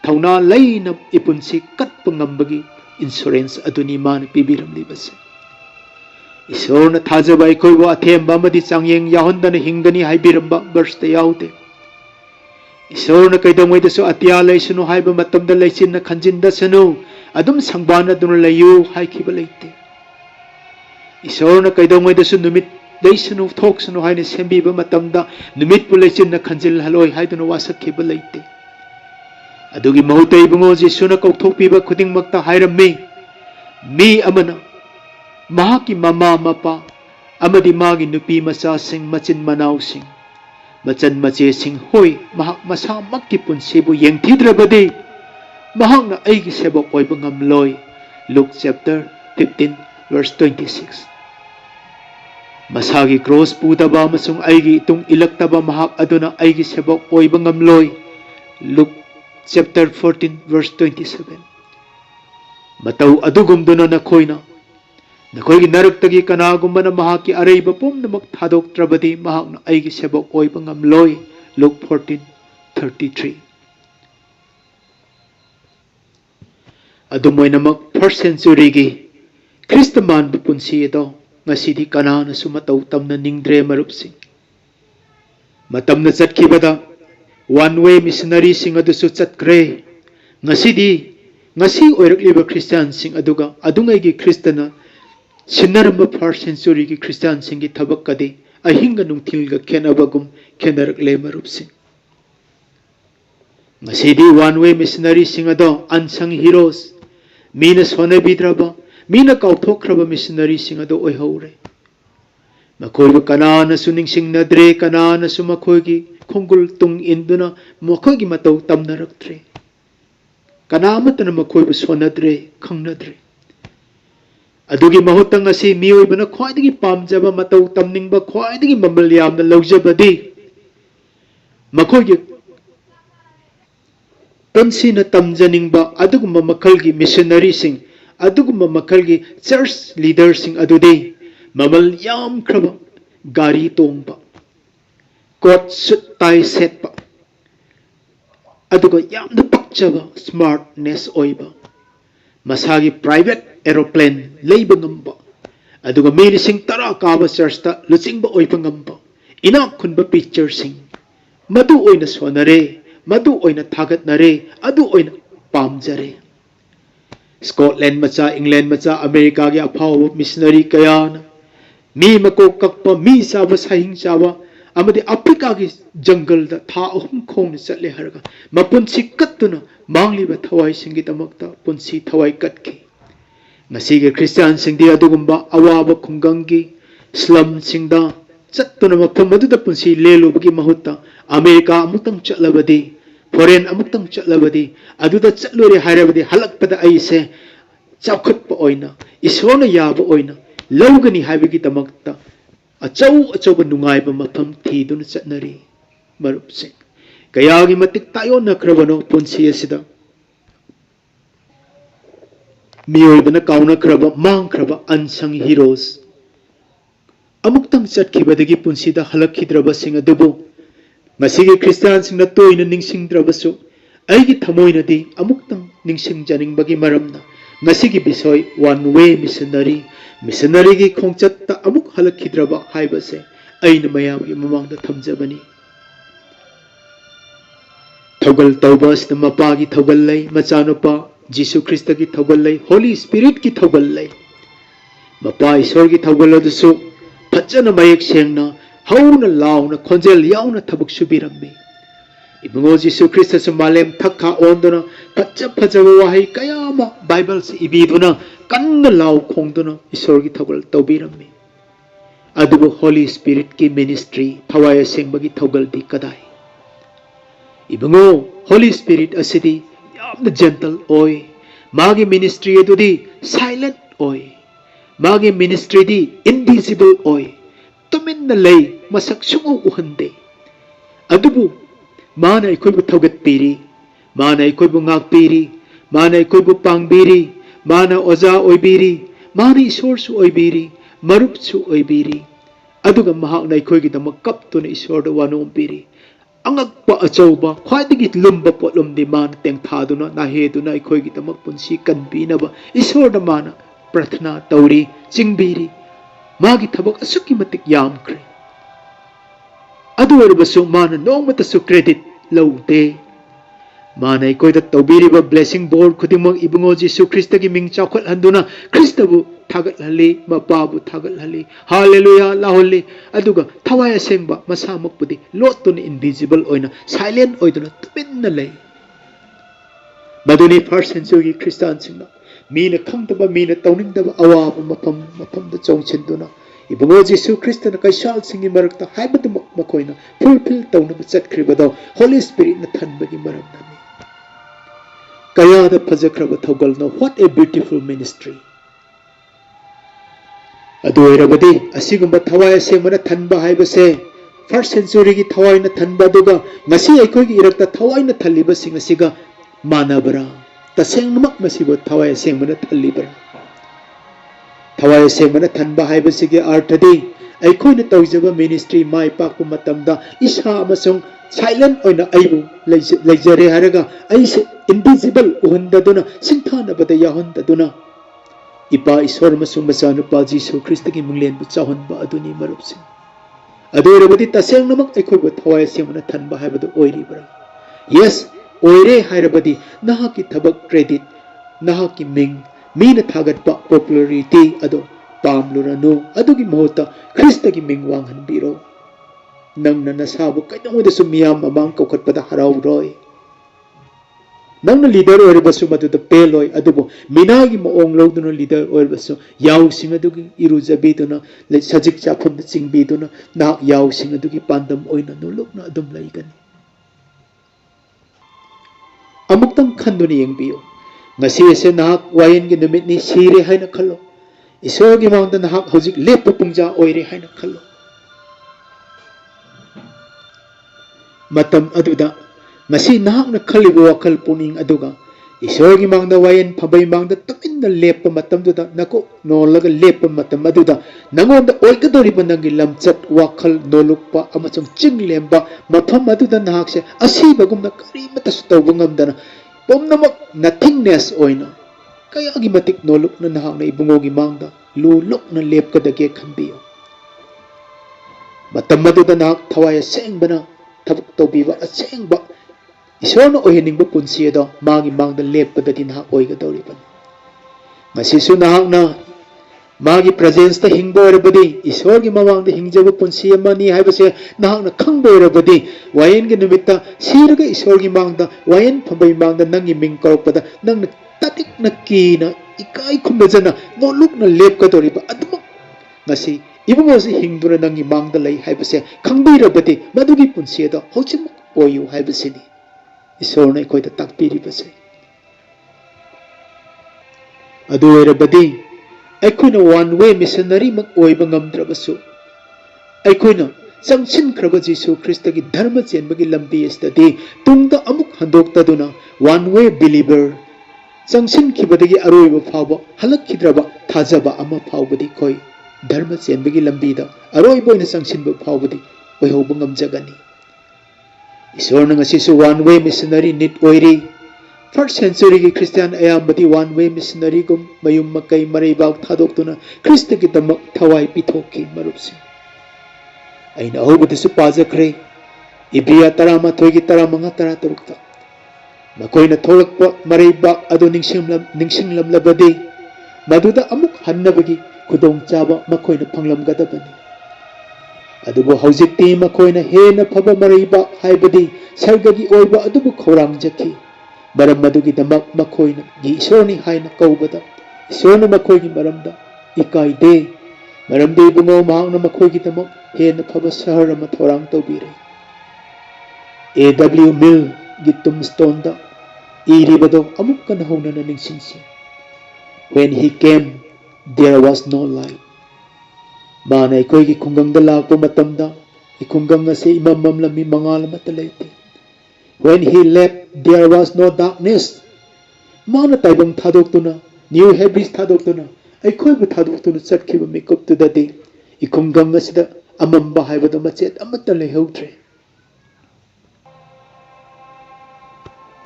thauna laina ipunsi katpa ngambagi insurance aduni man pibiram libase isorna thajaba koibu athemba amadi changyeng yahondana hingdani haibiramba verse te yaude isorna kaidongoi dasu atya laisunu haiba matamda laisinna khanjinda sanu adum sangbana dunu layu haikiba leite isorna kaidongoi dasu numit leisanu thoksanu haina sembiba matamda numit pulechinna khanjil haloi haiduna wasakhiba leite adugi mahutai bungo jisuna kokthokpiba khudingmakta hairammi mi amana mahaki mama mapa amadi magi nupi macha sing machin manau sing machan mache sing hoi mahak masa makki punsibu yengthidrabadi mahakna aigi sebok oiba ngamloi Luke chapter 15 verse 26 Masagi cross putaba masung aigi itung ilaktaba mahak aduna aigi sebok oiba ngamloi Luke chapter 14 verse 27 Matau adugumduna nakoina nakoigi naraktagi kanagumana mahaki araiba pumnamak thadoktrabadi mahakna aigi sebok oiba ngamloi Luke 14:33 Adumoinamak 1st century gi Kristaman bupunsi ito ngasidi kanana sumatau tamna ningdre marupsing matamna chatkibada one way missionary sing adusu chatkre ngasi oirakliba Christian sing aduga adungai gi Kristana sinaramba 1st century gi Christian sing gi thabak kadi ahinga nungthilga khenabagum khenarak le marupsing ngasidi one way missionary sing ado unsung heroes mina sone bidraba mina kauthokraba missionary sing ado oihore makoiba kanana suning sing nadre kanana sumakhoigi khongul tung induna makhoigi matau tamnaraktre kanamatana makoiba sonadre khangnadre adugi mahutang asi miyoibana khwaidagi pamjaba matau tamningba khwaidagi mamal yamna laujabadi makhoigi Pansina tamjaningba adugumba makalgi missionary sing adugumba makalgi church leaders sing adude mamal yam kraba gari tongba coat suit tie set pa aduga yamna pakchaba smartness oiba masagi private aeroplane leiba ngamba aduga mili sing tara kaba church ta luchingba oiba ngamba ina khunba picture sing madu oina sonare madu oina thagat nare adu oina pamjare Scotland macha England macha America gi aphau missionary kayana mi mako kakpa mi saba sahing saba amadi Africa gi jungle da tha ahum khong chatle harga mapunsi kattuna mangli ba thawai singi tamakta punsi thawai katki ngasi gi Christian singdi adugumba awaba khungangi slum singda chattuna mafam adu da punsi lelu bagi mahutta America amutang chalabadi foreign amuktang chatlabadi aduda chatlure hairabadi halakpada aise chawkhatpa oina isona yaba oina lawgani haibagi tamakta achau achauba nungaiba mafam thiduna chatnari marupsing kayagi matik tayo nakrabano punsi asida miyoibana kauna kraba mang kraba unsung heroes amuktang chatkibadagi punsida halakhidraba sing adubu masigi Christian sing na toina ningsingdrabasu aigi thamoinadi amuktang ningsingjaningbagi maramna masigi bisoy one way missionary gi khongchatta amuk halakhidraba haibase aina mayamgi mamangda thamjabani thogal tawbas na mapagi thogal lay machanupa Jesus Christ ki thogal lay Holy Spirit ki thogal lay mapa isor ki thogal adusu phajana mayek sengna hauna launa khonjel yauna thabuk subirammi ibungo Jesus Christ sa malem thakha ondona phaja wahai kayama Bible se ibiduna kanna law khongduna isor ki thogal tawbirammi adubu Holy Spirit ki ministry thawaya sengbagi thogal di kadai ibungo Holy Spirit asidi yamna gentle oi magi ministry adudi silent oi magi ministry di invisible oi tumin na lay masak sungu uhande adubu mana ikoy bu thogat piri mana ikoy bu ngak piri mana ikoy bu pangbiri mana oza oibiri mana isor su oibiri marup su oibiri aduga mahak na ikoy gidamak kapto na isor da wanom piri angakpa achauba khwaidagi lumba potlom di man teng thaduna na heduna ikoy gidamak punsi kanbinaba isor da mana prathna tauri chingbiri magi thabak asuki matik yamkre adu erbasu mana nongmatasu credit laude mana ikoy da tawbiriba blessing board khudimang ibungo Jesus Christ gi ming chawkhal handuna Christabu thagat hali mapabu thagat hali hallelujah laholi aduga thawaya sengba masamak pudi lotun invisible oina silent oiduna tupinna lay maduni first century Christian singna mina khangdaba mina tawningdaba awaba mapamda chongchinduna ibungo Jesus Christ na kaisal singi marakta haibadu makoina fulfill tawnaba chatkribado Holy Spirit na thanbagi maramnami kayada phajakraba thogalna what a beautiful ministry adu erabadi asigumba thawaya semana thanba haibase first century gi thawai na thanba duga ngasi aikoi gi irakta thawai na thaliba sing asiga manabra tasengmak masibo thawai semana thalibra thawai semana thanba haibase gi arthadi aikoi na tawjaba ministry mai pakpu matamda isa amasung silent oina aibu leijare haraga aise invisible uhundaduna sinthana bada yahundaduna ipa iswar masung machanupa Jesus Christ ki munglen bu chahonba aduni marupsing adorabadi taseng namak aikoi bu thawai semana thanba haibadu oiribra yes oire hairabadi nahaki thabak credit nahaki ming mina thagatpa popularity ado pamluranu adugi mohota Christ ki ming wanghanbiro nangna nasabu kainongoda su miyam amang kaukhatpada harauroi nangna leader oirbasu maduda peloi adubo minagi maong logduna leader oirbasu yausing adugi irujabiduna le sajik chaphamda chingbiduna na yausing adugi pandam oina nulukna adum laigani amuktang khanduna yengbiyo ngasi ase nahak wayen gi numit ni sire haina khallo isor gi mangda nahak hojik lepa pungja oire haina khallo matam aduda ngasi nahak na khalibu wakal puning aduga isor gi mangda wayen phabai mangda tamin na lepa matam duda nako nolaga lepa matam aduda nangonda oikadori banangi lamchat wakal nolukpa amachong chinglemba mapham aduda nahak se asibagumna karimata sutawba ngamdana pomnamak nothingness oina kayagi matik noluk na nahak na ibungo gi mangda luluk na lepkadage khambiyo matam aduda nahak thawaya sengbana thabuk tawbiba asengba isorna oheningba punsiado magi mangda leppadadi nahak oigadoriban ngasisu nahakna magi presence ta hingba oirabadi isorgi mamangda hingjaba punsi amani haibase nahakna khangba oirabadi wayen gi numitta siraga isorgi mangda wayen phambai mangda nangi ming karoppada nangna tatik nakina ikai khumajana nolukna lepkadoriba aduma ngasi ibungosi hingduna nangi mangda lai haibase khangbirabadi madugi punsiado hojimuk oyu haibasini ꯏꯁꯣꯔꯅ ꯑꯩꯈꯣꯏꯗ ꯇꯥꯛꯄꯤꯔꯤꯕꯁꯦ ꯑꯗꯨ ꯑꯣꯏꯔꯕꯗꯤ ꯑꯩꯈꯣꯏꯅ one ꯋꯦ ꯃꯤꯁꯅꯔꯤꯃꯛ ꯑꯣꯏꯕ ꯉꯝꯗ꯭ꯔꯕꯁꯨ ꯑꯩꯈꯣꯏꯅ ꯆꯪꯁꯤꯟꯈ꯭ꯔꯕ ꯖꯤꯁꯨ ꯈ꯭ꯔꯤꯁꯇꯒꯤ ꯙꯔꯃ ꯆꯦꯟꯕꯒꯤ ꯂꯝꯕꯤ ꯑꯁꯤꯗꯗꯤ ꯇꯨꯡꯗ ꯑꯃꯨꯛ ꯍꯟꯗꯣꯛꯇꯗꯨꯅ ꯋꯥꯟ ꯋꯦ ꯕꯤꯂꯤꯚꯔ ꯆꯪꯁꯤꯟꯈꯤꯕꯗꯒꯤ ꯑꯔꯣꯏꯕ ꯐꯥꯎꯕ ꯍꯜꯂꯛꯈꯤꯗ꯭ꯔꯕ ꯊꯥꯖꯕ ꯑꯃ ꯐꯥꯎꯕꯗꯤ ꯑꯩꯈꯣꯏ ꯙꯔꯃ ꯆꯦꯟꯕꯒꯤ ꯂꯝꯕꯤꯗ ꯑꯔꯣꯏꯕ ꯑꯣꯏꯅ ꯆꯪꯁꯤꯟꯕ ꯐꯥꯎꯕꯗꯤ ꯑꯣꯏꯍꯧꯕ ꯉꯝꯖꯒꯅꯤ ꯏꯁꯣꯔꯅ ꯉꯁꯤꯁꯨ ꯋꯥꯟ ꯋꯦ ꯃꯤꯁꯅꯔꯤ ꯅꯤꯠ ꯑꯣꯏꯔꯤ ꯐꯥꯔꯁ ꯁꯦꯟꯆꯨꯔꯤꯒꯤ ꯈ꯭ꯔꯤꯁꯇꯤꯌꯥꯟ ꯑꯌꯥꯝꯕꯗꯤ ꯋꯥꯟ ꯋꯦ ꯃꯤꯁꯅꯔꯤꯒꯨꯝ ꯃꯌꯨꯝ ꯃꯀꯩ ꯃꯔꯩꯕꯥꯛ ꯊꯥꯗꯣꯛꯇꯨꯅ ꯈ꯭ꯔꯤꯁꯇꯒꯤꯗꯃꯛ ꯊꯋꯥꯏ ꯄꯤꯊꯣꯛꯈꯤ ꯃꯔꯨꯞꯁꯤꯡ ꯑꯩꯅ ꯑꯍꯧꯕꯗꯁꯨ ꯄꯥꯖꯈ꯭ꯔꯦ ꯏꯕ꯭ꯔꯤꯌꯥ 11ꯒꯤ 15 16ꯇ ꯃꯈꯣꯏꯅ ꯊꯣꯛꯂꯛꯄ ꯃꯔꯩꯕꯥꯛ ꯑꯗꯨ ꯅꯤꯡꯁꯤꯡꯂꯝꯂꯕꯗꯤ ꯃꯗꯨꯗ ꯑꯃꯨꯛ ꯍꯟꯅꯕꯒꯤ ꯈꯨꯗꯣꯡꯆꯥꯕ ꯃꯈꯣꯏꯅ ꯐꯪꯂꯝꯒꯗꯕꯅꯤ ꯑꯗꯨꯕꯨ ꯍꯧꯖꯤꯛꯇꯤ ꯃꯈꯣꯏꯅ ꯍꯦꯟꯅ ꯐꯕ ꯃꯔꯩꯕꯥꯛ ꯍꯥꯏꯕꯗꯤ ꯁꯔꯒꯒꯤ ꯑꯣꯏꯕ ꯑꯗꯨꯕꯨ ꯈꯧꯔꯥꯡꯖꯈꯤ ꯃꯔꯝ ꯑꯗꯨꯒꯤꯗꯃꯛ ꯃꯈꯣꯏꯅꯒꯤ ꯏꯁꯣꯔꯅꯤ ꯍꯥꯏꯅ ꯀꯧꯕꯗ ꯏꯁꯣꯔꯅ ꯃꯈꯣꯏꯒꯤ ꯃꯔꯝꯗ ꯏꯀꯥꯏꯗꯦ ꯃꯔꯝꯗꯤ ꯏꯕꯨꯡꯉꯣ ꯃꯍꯥꯛꯅ ꯃꯈꯣꯏꯒꯤꯗꯃꯛ ꯍꯦꯟꯅ ꯐꯕ ꯁꯍꯔ ꯑꯃ ꯊꯧꯔꯥꯡ ꯇꯧꯕꯤꯔꯦ A.W. Millꯒꯤ ꯇꯨꯝꯁꯇꯣꯟꯗ ꯏꯔꯤꯕꯗꯣ ꯑꯃꯨꯛꯀ ꯅꯧꯍꯧꯅꯅ ꯅꯤꯡꯁꯤꯡꯁꯤ When he came, there was no light. ꯃꯥꯅ ꯑꯩꯈꯣꯏꯒꯤ ꯈꯨꯡꯒꯪꯗ ꯂꯥꯛꯄ ꯃꯇꯝꯗ ꯈꯨꯡꯒꯪ ꯑꯁꯤ ꯏꯃꯝ ꯃꯝꯂꯝꯃꯤ ꯃꯉꯥꯜ ꯑꯃꯠꯇ ꯂꯩꯇꯦ When he left, there was no darkness. ꯃꯥꯅ ꯇꯥꯏꯕꯪ ꯊꯥꯗꯣꯛꯇꯨꯅ ꯅ꯭ꯌꯨ ꯍꯦꯕ꯭ꯔꯤꯁ ꯊꯥꯗꯣꯛꯇꯨꯅ ꯑꯩꯈꯣꯏꯕꯨ ꯊꯥꯗꯣꯛꯇꯨꯅ ꯆꯠꯈꯤꯕ ꯃꯤꯀꯨꯞꯇꯨꯗꯗꯤ ꯈꯨꯡꯒꯪ ꯑꯁꯤꯗ ꯑꯃꯝꯕ ꯍꯥꯏꯕꯗꯣ ꯃꯆꯦꯠ ꯑꯃꯠꯇ ꯂꯩꯍꯧꯗ꯭ꯔꯦ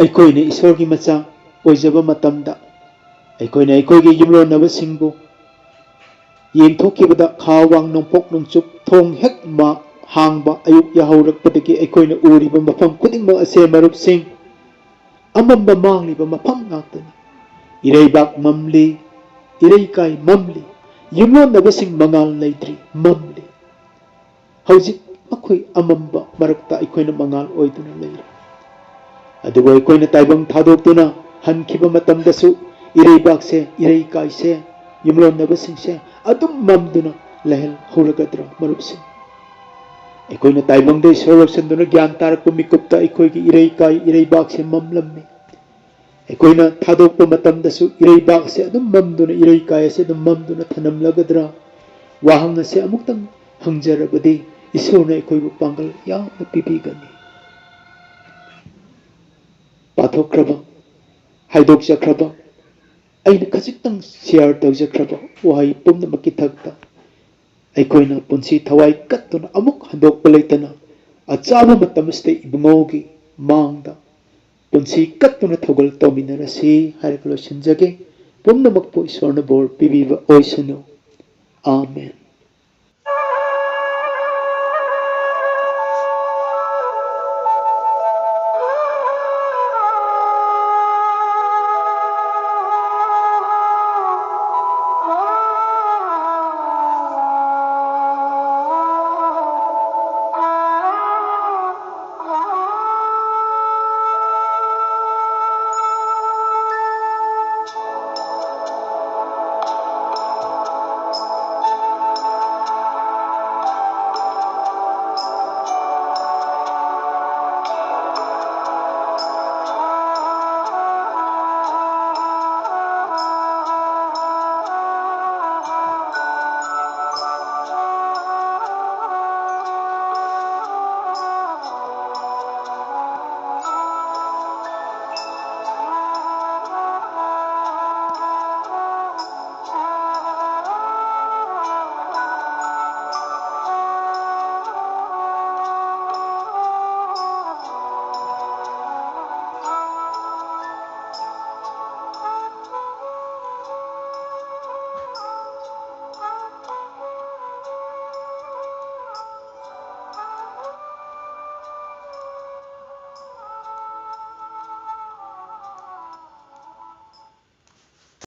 ꯑꯩꯈꯣꯏꯅ ꯏꯁꯣꯔꯒꯤ ꯃꯆꯥ ꯑꯣꯏꯖꯕ ꯃꯇꯝꯗ ꯑꯩꯈꯣꯏꯅ ꯑꯩꯈꯣꯏꯒꯤ ꯌꯨꯝꯂꯣꯟꯅꯕꯁꯤꯡꯕꯨ ꯌꯦꯡꯊꯣꯛꯈꯤꯕꯗ ꯈꯥ ꯋꯥꯡ ꯅꯣꯡꯄꯣꯛ ꯅꯣꯡꯆꯨꯞ ꯊꯣꯡ ꯍꯦꯛ ꯍꯥꯡꯕ ꯑꯌꯨꯛ ꯌꯥꯍꯧꯔꯛꯄꯗꯒꯤ ꯑꯩꯈꯣꯏꯅ ꯎꯔꯤꯕ ꯃꯐꯝ ꯈꯨꯗꯤꯡꯃꯛ ꯑꯁꯦ ꯃꯔꯨꯞꯁꯤꯡ ꯑꯃꯝꯕ ꯃꯥꯡꯂꯤꯕ ꯃꯐꯝ ꯉꯥꯛꯇꯅꯤ इरेबाक ममली इरेकाई ममली युमोनबसिंग मंगाल लेत्री ममली हौजिक मखोई अमंबा मरक्ता अखोइना मंगाल ओइदुना लेरे अदुबो अखोइना ताइबंग थादोक्तुना हनखिबा मतमदसु इरेबाक से इरेकाई से युमोनबसिंग से अदुम ममदुना लहल होरगद्रा मरुपसिंग अखोइना ताइबंग दे सोरसंदुना ज्ञान तारकपा मिकुप्ता अखोइगी इरेकाई इरेबाक से ममलम्मी अखोइना थादोक्पा मतमदसु इरेबाक से अदुम ममदुना इरेकाई से अदुम ममदुना थनमलगद्रा वाहंग से अमुक्तंग हंजरबदी ईश्वरने अखोइबु पांगल यामना पिबीगनी पाथोक्रबा हाइदोकजख्रबा अइना खजिक्तंग शेयर तौजख्रबा वहाई पुम्नमकी थक्ता अखोइना पुंसी थवाई कत्तुना अमुक हंदोकपा लेतना अचाबा मतमस्ते इबुंगोगी मांगदा पुंसी कत्तुना थोगल तौमिनरसी हाइरक लोइसिनजगे पुम्नमकपु ईश्वरना बोर पिबीबा ओइसनु आमेन।